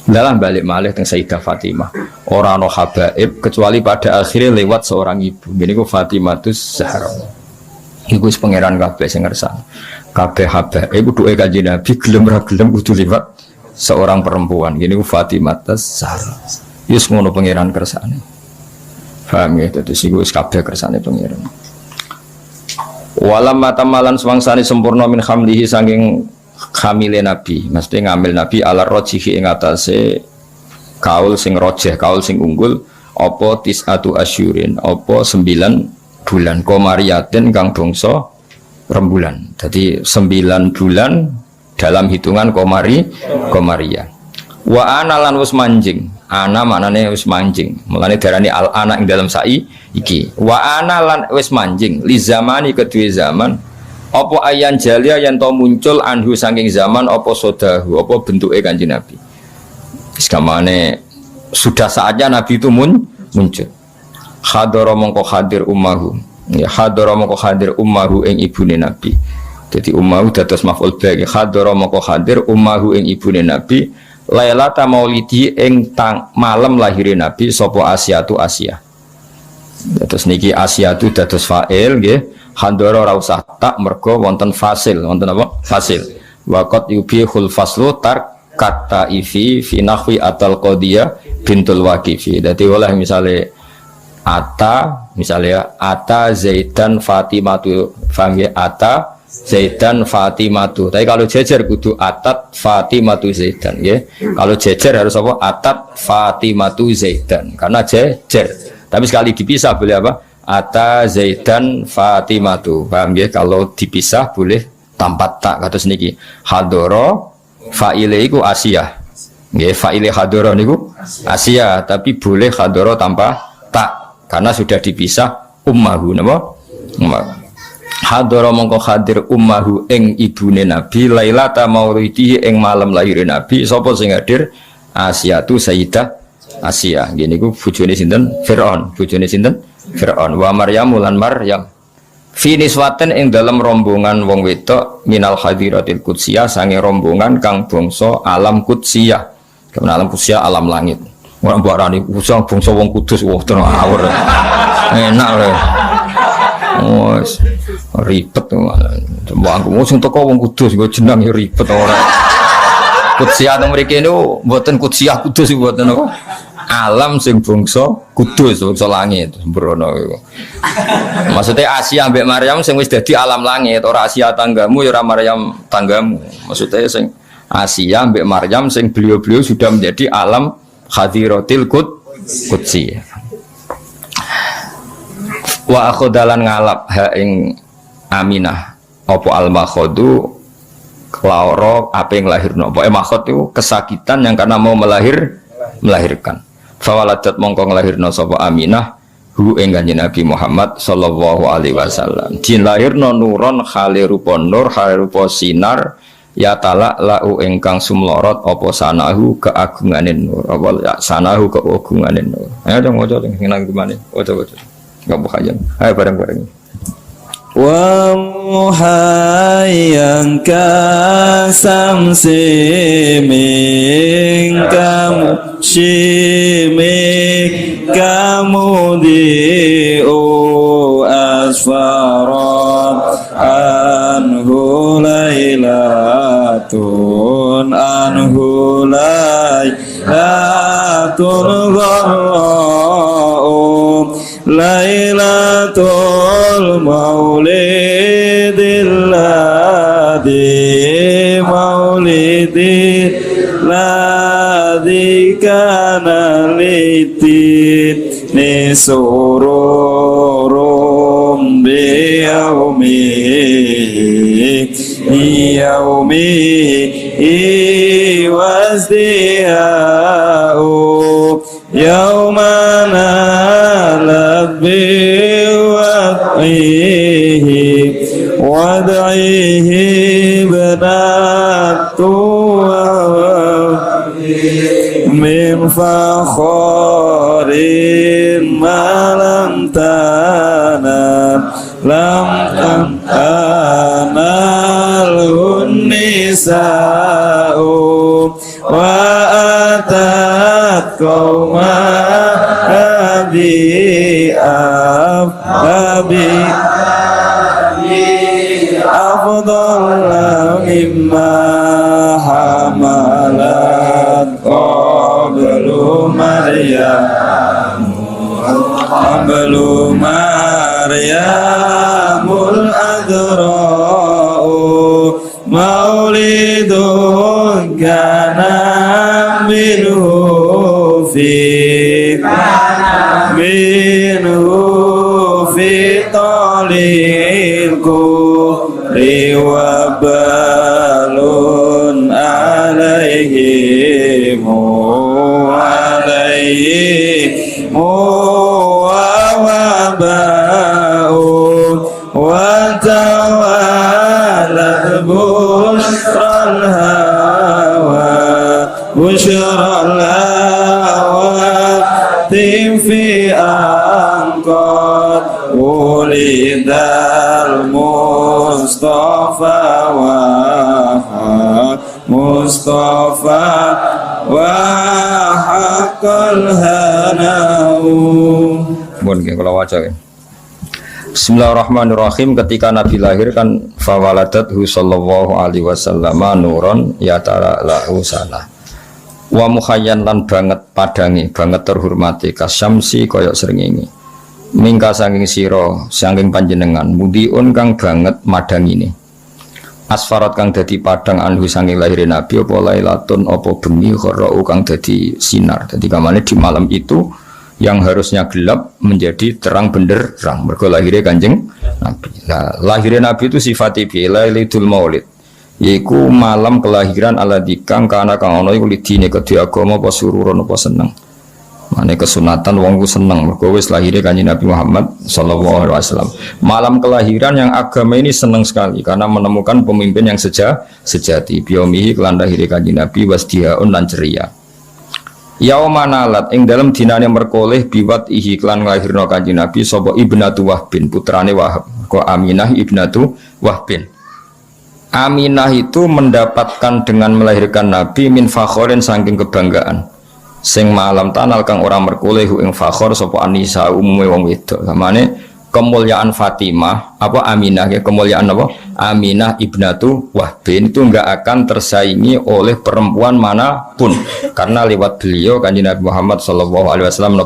Dalam balik malih teng Sayyidah Fatimah, ora ono habaib kecuali pada akhirnya lewat seorang ibu. Gini ku Fatimatus Zahra. Iku wis pangeran kabeh sing ngersani. Kabeh habaib duwe Kanjeng Nabi gelem ra gelem kudu lewat seorang perempuan. Gini ku Fatimatus Zahra. Wis ngono pangeran kersane. Paham ya, jadi sih gue kabeh kersane pangeran. Walam matamalan swangsane sempurna min hamlihi saking hamile Nabi, mesti ngambil Nabi ala rojihi ing atase kaul sing rojeh, kaul sing unggul, apa tis'atu asyurin, apa 9 bulan komariatin kang bangsa rembulan. Jadi 9 bulan dalam hitungan komariah. Wa ana lan wis manjing. Ana maknane wis manjing. Mulane darani al ana ing dalam sai iki. Wa ana lan wis manjing li zamani kedue zaman apa ayan jalia yen to muncul anhu saking zaman apa sodahu apa bentuke Kanjeng Nabi. Wis kamane sudah saatnya Nabi itu muncul. Hadara mongko hadir ummahu. Ya hadara mongko hadir ummahu ing ibune Nabi. Jadi ummahu dados maf'ul bagi hadara mongko hadir ummahu ing ibune Nabi. Lailata maulidi ing tang malam lahirin Nabi sapa Asyatu Asia. Terus niki Asyatu dados fa'il nggih. Handara ora usah tak mergo wonten fasil, wonten apa? Fasil. Waqat yubihul faslu tar kata ifi fi nahwi atal qadiyah bintul waqifi. Dadi oleh misale ata misalnya ata Zaidan Fatimatu fahmi ata Zaidan Fatimatu. Tapi kalau jejer kudu atat Fatimatu Zaidan ya. Kalau jejer harus apa? Atat Fatimatu Zaidan. Karena jejer. Tapi sekali dipisah boleh apa? Ata Zaidan Fatimatu. Paham ya? Kalau dipisah boleh tanpa tak. Kata seniki hadoro fa'ile iku Asia. Nggih, fa'ile hadoro niku Asia, tapi boleh hadoro tanpa tak. Karena sudah dipisah ummahu napa? Ummahu. Hadara mongko hadir ummahu ing ibune Nabi lailata maulidi ing malam lahir Nabi. Sapa sing hadir? Asyatu Sayyidah Asia. Ngene iku bojone sinten? Firaun. Bojone sinten? Firaun. Wa Maryam lan Maryam. Fi niswaten ing dalam rombongan wong wedok minal hadiratil qudsiyah sange rombongan kang bangsa alam qudsiyah. Karena alam qudsiyah alam langit. Ora mbarani usah bangsa wong kudus wah tenan awur. Enak lho. Wes ribet wong sing teko wong kudus nggo jeneng ya ribet ora. Kudsiyah teng mriki niku mboten kudsiyah kudus mboten apa. Alam sing bangsa kudus, bangsa langit sembrono iku. Maksudnya Asia ambek Maryam sing wis dadi alam langit, ora Asia tanggamu ya ora Maryam tanggamu. Maksudnya sing Asia ambek Maryam sing beliau-beliau sudah menjadi alam hadiratil qudsiyah. Wa akhodalan ngalap ha ing Aminah apa al-makhodu keloro apa yang lahirno apa makhod itu kesakitan yang karena mau melahirkan fawaladat mongko nglahirno sapa Aminah hu ing Kanjeng Nabi Muhammad sallallahu alaihi wasallam din lahirno nuron khali rupa nur khali rupa sinar ya talak lau ingkang sumlorot apa sanahu keagungane nur apa sanahu keagungane nur ayo maca nang gimana waca nggak bukajan, ayo bareng-bareng.
Wa muhayyang kasamsi min kamu shimik kamu di'u asfara anhu laylatun anhu laylatun gharra'u Lailatul maulidil ladzi kana lidin ni sururum bi yaumihi wasdihau yaumana labbi wad'ihi benatu min fakhorin malam tanalun nisa'u wa atat qawma abi afdal mimma hamalat qablu maryamul adra'u maulidun kana minhu fi talil kufri wa balun alaihim وباء وتوالت بشرى الهوى في أنقاض ولد المصطفى وحق الهناء.
Mohon kalau waca ya. Bismillahirrahmanirrahim. Ketika Nabi lahir kan fawaladathu sallallahu alaihi wasallam nuron yatara lahu sana. Wa mukhayyan lan banget padangi, banget terhormati kasyamsi koyok srengenge. Mingka saking sira, saking panjenengan mudiun kang banget madangine. Asfarat kang dadi padang anhu saking lahir Nabi apa lailatun apa bengi kharau kang dadi sinar. Dadi kamane di malam itu yang harusnya gelap menjadi terang benderang mergo lahirnya Kanjeng Nabi. Nah, lahirnya Nabi itu sifatnya bi lailatul maulid, yaiku malam kelahiran alladzi kang kana kang ana iku lidine kedhe agama apa sururon apa seneng. Mane kesunatan wong ku seneng mergo wis lahirnya Kanjeng Nabi Muhammad sallallahu alaihi wasallam. Malam kelahiran yang agama ini seneng sekali karena menemukan pemimpin yang sejati. Biomihi kelan lahirnya Kanjeng Nabi wasdiaun lan ceria. Yaumanalat ing dalam dinane merkoleh biwat ihi klan nglahirno Kanjeng Nabi sapa ibnatu Wahbin putrane Wahab ko Aminah ibnatu Wahbin. Aminah itu mendapatkan dengan melahirkan Nabi min fakhorin saking kebanggaan sing malam tanal kang ora merkoleh ing fakhor sapa anisa umume wong wedok. Samane kemuliaan Fatimah apa Aminah ya, kemuliaan apa Aminah ibnatu Wahbin itu enggak akan tersaingi oleh perempuan manapun karena lewat beliau Kanjeng Nabi Muhammad sallallahu alaihi wasallam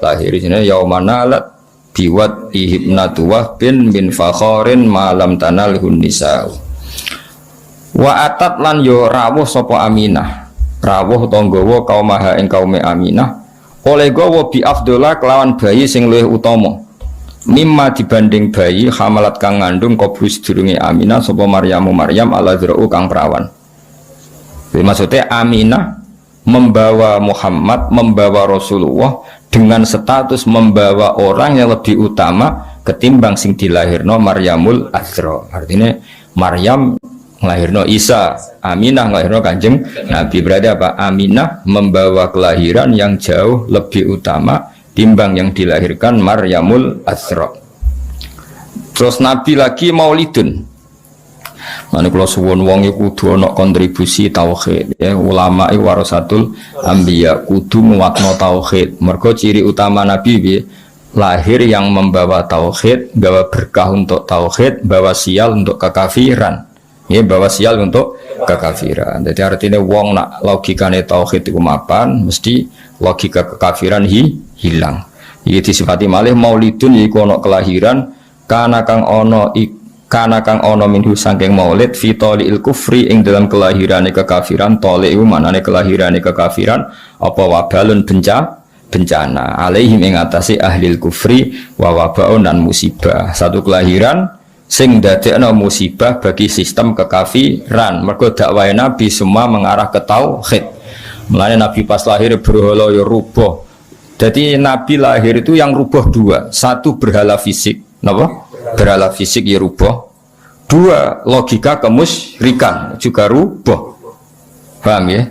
lahir di sini yaumanalat biwat ibnatu Wahbin min fakhorin malam tanalhun nisa wa atat lan yo rawuh sapa Aminah rawuh tanggawa kaumaha ing kaume Aminah oleh gawa bi afdola kelawan bayi sing luwih utama mimma dibanding bayi hamalat kang ngandung kobrus durunge Aminah sapa Maryam ala dzra'u kang perawan. Jadi maksudnya Aminah membawa Muhammad, membawa Rasulullah dengan status membawa orang yang lebih utama ketimbang sing dilahirno Maryamul Azra. Artinya Maryam nglahirno Isa, Aminah nglahirno Kanjeng Nabi. Berarti apa? Aminah membawa kelahiran yang jauh lebih utama timbang yang dilahirkan Maryamul Azra. Terus Nabi lagi maulidun. Mane kula suwun wong iku kudu ana kontribusi tauhid ya, ulama iki warasatul anbiya kudu nguatno tauhid. Mergo ciri utama Nabi piye? Lahir yang membawa tauhid, bawa berkah untuk tauhid, bawa sial untuk kekafiran. Ya, bawa sial untuk kekafiran. Jadi artinya wong nak logikane tauhid iku mapan, mesti logika kekafiran hilang. Iki disifati malih maulidun iku ana kelahiran kana kang ana minhu saking maulid fi talil kufri ing dalam kelahirane kekafiran. Tali iku manane kelahirane kekafiran apa wabalun bencana alaihim ing atase ahlil kufri wa wabaun dan musibah. Satu kelahiran sing dadekno musibah bagi sistem kekafiran. Mergo dakwahe Nabi semua mengarah ke tauhid. Mulane Nabi pas lahir berhala ya rubuh. Jadi Nabi lahir itu yang rubuh dua. Satu berhala fisik, napa? Berhala fisik ya rubuh. Dua, logika kemusyrikan juga rubuh. Paham ya?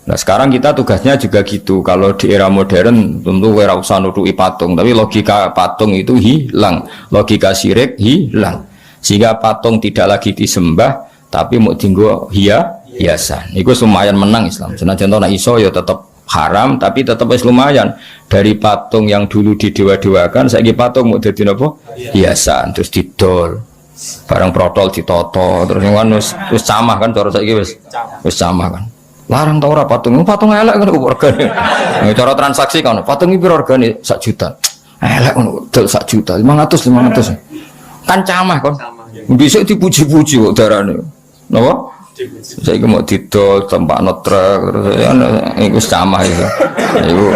Nah sekarang kita tugasnya juga gitu. Kalau di era modern tentu ora usah nutuki patung, tapi logika patung itu hilang, logika syirik hilang, sehingga patung tidak lagi disembah, tapi mau tinggal hiasan. Itu lumayan menang Islam. Senajan contoh nak iso ya tetap haram, tapi tetap lumayan. Dari patung yang dulu didewa-dewakan, saiki patung mau jadi apa? Hiasan, terus didol, barang protol ditoto, terus yang wis camah kan, cara saiki wis camah kan. Larang tau ora patung elek kan regane. Cara transaksi kan patung iki piro regane 1 juta. Elek ngono, 1 juta, 500. Kan camah kon. Bisa dipuji-puji kok darane. Napa? Saiki mau didol tempakno truk terus iku camah itu. Iku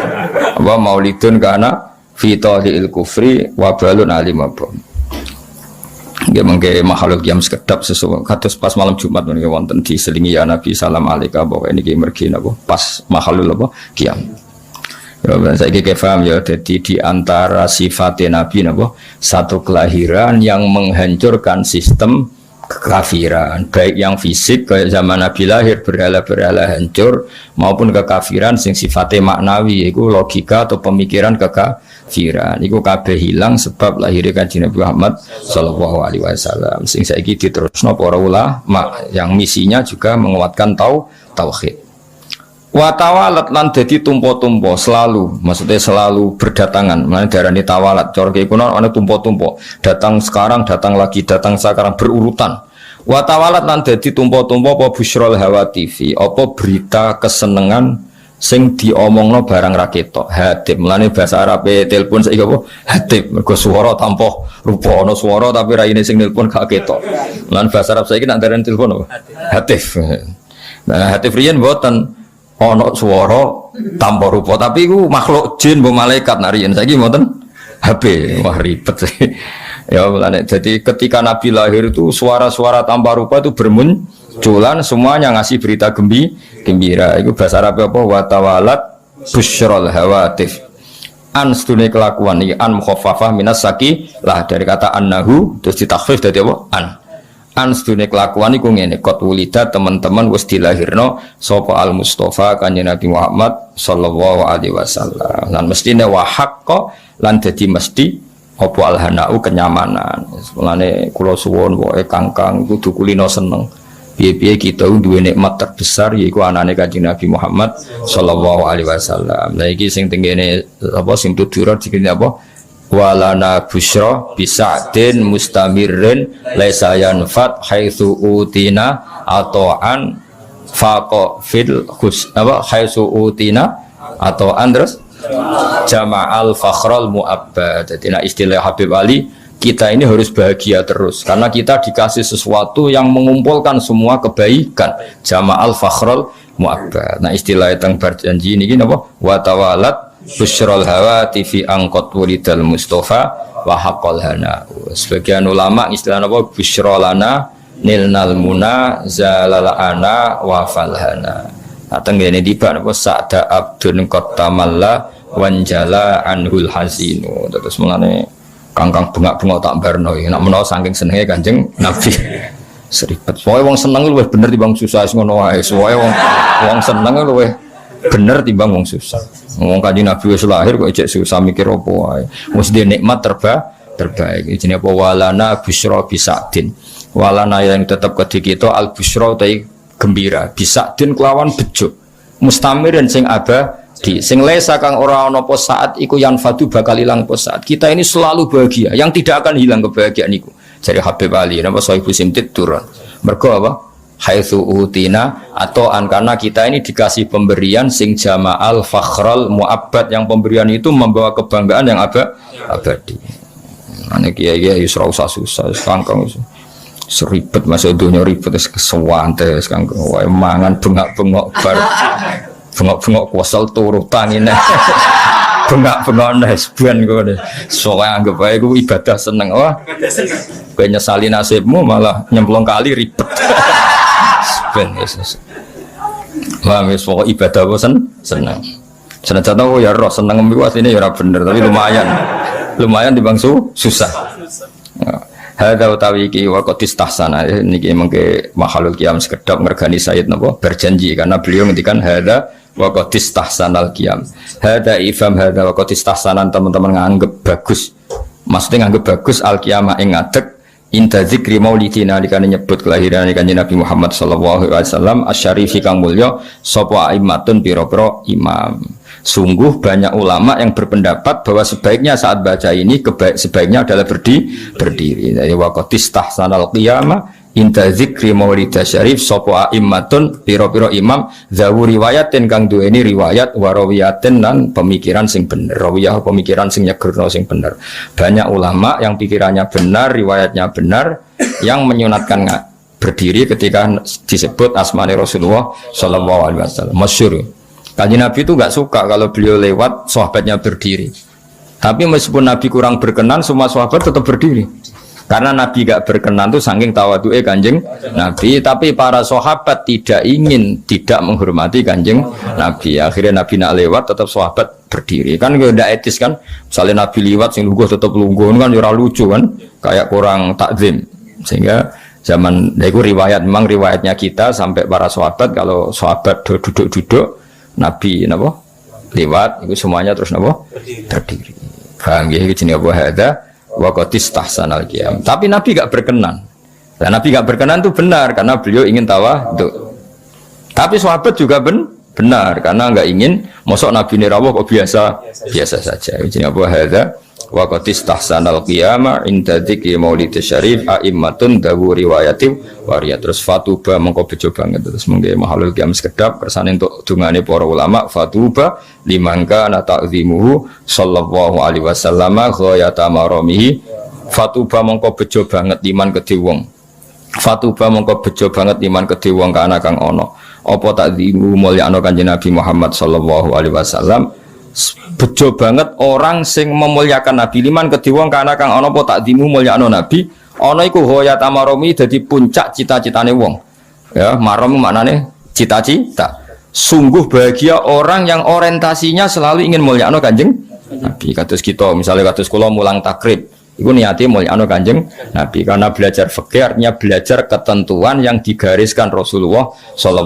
apa maulidun kana fi tadil kufri wa balun alim apa. Nggih mengke makhluk yang sekedap sesuatu kados pas malam Jumat menika wonten diselingi ya Nabi salam alaika pokoke niki mergi napa pas makhluk apa kiam. Ya saiki paham ya, jadi di antara sifat Nabi napa satu kelahiran yang menghancurkan sistem kekafiran, baik yang fisik kayak zaman Nabi lahir berhala-berhala hancur, maupun kekafiran sing sifatnya maknawi yaitu logika atau pemikiran kekafiran iku kabeh hilang sebab lahirnya Kanjeng Nabi Muhammad sallallahu alaihi wasallam. Sing saiki diterusno para ulama yang misinya juga menguatkan tauhid. Wa tawalat lan dadi tumpo-tumpo selalu, maksudnya selalu berdatangan. Mana darani tawalat, cara kuno ana tumpo-tumpo. Datang sekarang, datang lagi, datang sekarang berurutan. Wa tawalat lan dadi tumpo-tumpo apa busyrul hawa TV, apa berita kesenengan sing diomongno barang ra ketok. Hatib, mulane bahasa Arabe telepon saiki apa? Hatib, mergo swara tanpa rupa, ana swara tapi raine sing nelpon gak ketok. Mulane bahasa Arab saiki nek darani telepon apa? Hatif. Nah, hatif riyen mboten ono swara tanpa rupa, tapi iku makhluk jin mbok malaikat nariyen saiki mboten HP. Wah ribet sih. Ya mulane jadi ketika Nabi lahir itu suara-suara tanpa rupa itu bermunculan, semuanya ngasih berita gembira. Itu bahasa Arab apa? Wa tawalat busyrul hawatif. An sedune kelakuan iki an mukhaffafah minas saki lah dari kata annahu terus ditakhfif dadi apa? An sedune kelakuan iku ngene, qad wulida teman-teman wis dilahirno sapa al Mustafa Kanjeng Nabi Muhammad sallallahu alaihi wasallam. Lan mestine wa haqqo lan dadi mesti apa al hanau kenyamanan. Mulane kula suwun pokoke Kangkang kudu kulino seneng. Piye-piye kita duwe nikmat terbesar yaiku anane Kanjeng Nabi Muhammad sallallahu alaihi wasallam. Lah iki sing tengene apa sing tuduran dikene apa? Walana busyra bisa'din mustamirrin laisa yanfat haitsu utina atoan faqa fil khus apa haitsu utina atoan terus jama'al fakhral mu'abbad. Jadi istilah Habib Ali, kita ini harus bahagia terus karena kita dikasih sesuatu yang mengumpulkan semua kebaikan, jama'al fakhral mu'abbad. Nah istilah yang berjanji ini apa? Wa tawalat busyrul hawati fi angkot wulidal Mustafa wa haqqal hana. Sebagian ulama istilah apa busyrolana nilnal muna zalalana wa falhana. Nah tenggene tiba apa sa'da abdun qatamalla wanjala anhul hasinu. Terus mulane Kangkang bengak-bengok tak barno nak menawa saking senenge Kanjeng Nabi. Seribet. Soale wong seneng luwih bener timbang susah ngono wae. Soale wong seneng luwih bener timbang wong susah. Wong Kanjeng Nabi wis lahir kok ijek susah mikir apa wae. Wis dhe nikmat terbaik. Jenenge apa walana busyra bisadin. Walana yang tetap kedhi kita al busyra utai gembira. Bisadin kelawan bejo. Mustamirin sing abadi. Sing lesa kang ora ana apa saat iku yang fadu bakal ilang apa saat. Kita ini selalu bahagia, yang tidak akan hilang kebahagiaan iku. Jadi Habib Ali napa Sohibu Simtid turun. Mergo apa? Haitsu utina atau karena kita ini dikasih pemberian sing jama'al fakhral mu'abbad, yang pemberian itu membawa kebanggaan yang abadi. Ane kiai-kiai wis ora usah susah, Kangkang wis seribet masuk dunia ribet wis kesuwante Kangkang wae mangan bengak-bengok bar bengok-bengok kuasal turu tangine. bengak-bengok nesban kowe. Soale anggap bae ku ibadah seneng. Wah. Kowe nyesali nasibmu malah nyemplung kali ribet. Ben Yesus. Wah, wis pokok ibadah ku seneng. Senajan aku ya roh seneng mbiku asline ya ora bener tapi lumayan. Lumayan dibang susah. Hadza utawi iki wa qad istahsana niki mengke makhluk qiyam sekedap ngergani Sayyid napa berjanji karena beliau ngendikan hadza wa qad istahsanal qiyam. Hadza ifam hadza wa qad istahsanan teman-teman nganggep bagus. Maksudnya nganggep bagus al qiyamah ing ngadeg inda zikri maulidina dikane nyebut kelahiran Kanjeng Nabi Muhammad sallallahu alaihi wasallam asyarifi kang mulya sapa aimatun pira-pira imam. Sungguh banyak ulama yang berpendapat bahwa sebaiknya saat baca ini sebaiknya adalah berdiri. Jadi waqatis tahsanal qiyamah inda zikri maulida syarif sapa aimmatun pira-pira imam zawu riwayatin kang duweni riwayat warawiyatin lan pemikiran sing bener. Rawiyah pemikiran sing nyegerno sing bener. Banyak ulama yang pikirannya benar, riwayatnya benar yang menyunatkan berdiri ketika disebut asmane Rasulullah sallallahu alaihi wasallam. Masyhur. Kanjeng Nabi itu nggak suka kalau beliau lewat sahabatnya berdiri. Tapi meskipun Nabi kurang berkenan, semua sahabat tetap berdiri. Karena Nabi nggak berkenan itu saking tawadu'e Kanjeng Nabi. Tapi para sahabat tidak menghormati Kanjeng Nabi. Akhirnya Nabi nak lewat tetap sahabat berdiri. Kan nggak etis kan? Misalnya Nabi lewat sing lungguh tetap lungguh kan ora lucu kan? Kayak kurang takzim. Sehingga zaman itu memang riwayatnya kita sampai para sahabat kalau sahabat duduk-duduk Nabi napa lewat itu semuanya terus napa berdiri. Paham ya iki jenenge apa hadza wa qatis tahsanal qiyam. Tapi Nabi enggak berkenan. Dan Nabi enggak berkenan itu benar karena beliau ingin tawadhu. Tapi sahabat juga benar karena enggak ingin mosok Nabi ini rawuh kok biasa saja. Iki jenenge apa hadza wa qatis tahsanal qiyam inda dzikri maulid syarif aimmatun dawu riwayatim wariyat terus fatuba mengko bejo banget terus mengke mahalul qiyam sekedap kersane untuk dungane para ulama fatuba limangka na ta'zimuhu sallallahu alaihi wasallam ghayata maramihi fatuba mengko bejo banget liman kedhe wong fatuba mengko bejo banget liman kedhe wong kana kang ana apa ta'zimu mulyakno Kanjeng Nabi Muhammad sallallahu alaihi wasallam bejo banget orang sing memuliakan Nabi liman kedhe wong kana kang ana apa takdimu mulyakno Nabi ana iku hoyat amaromi dadi puncak cita-citane wong ya marom maknane cita-cita sungguh bahagia orang yang orientasinya selalu ingin mulyakno Kanjeng Nabi kados kita misalnya kados kula mulang takrib iku niate mulyakno Kanjeng Nabi karena belajar fikih artinya belajar ketentuan yang digariskan Rasulullah sallallahu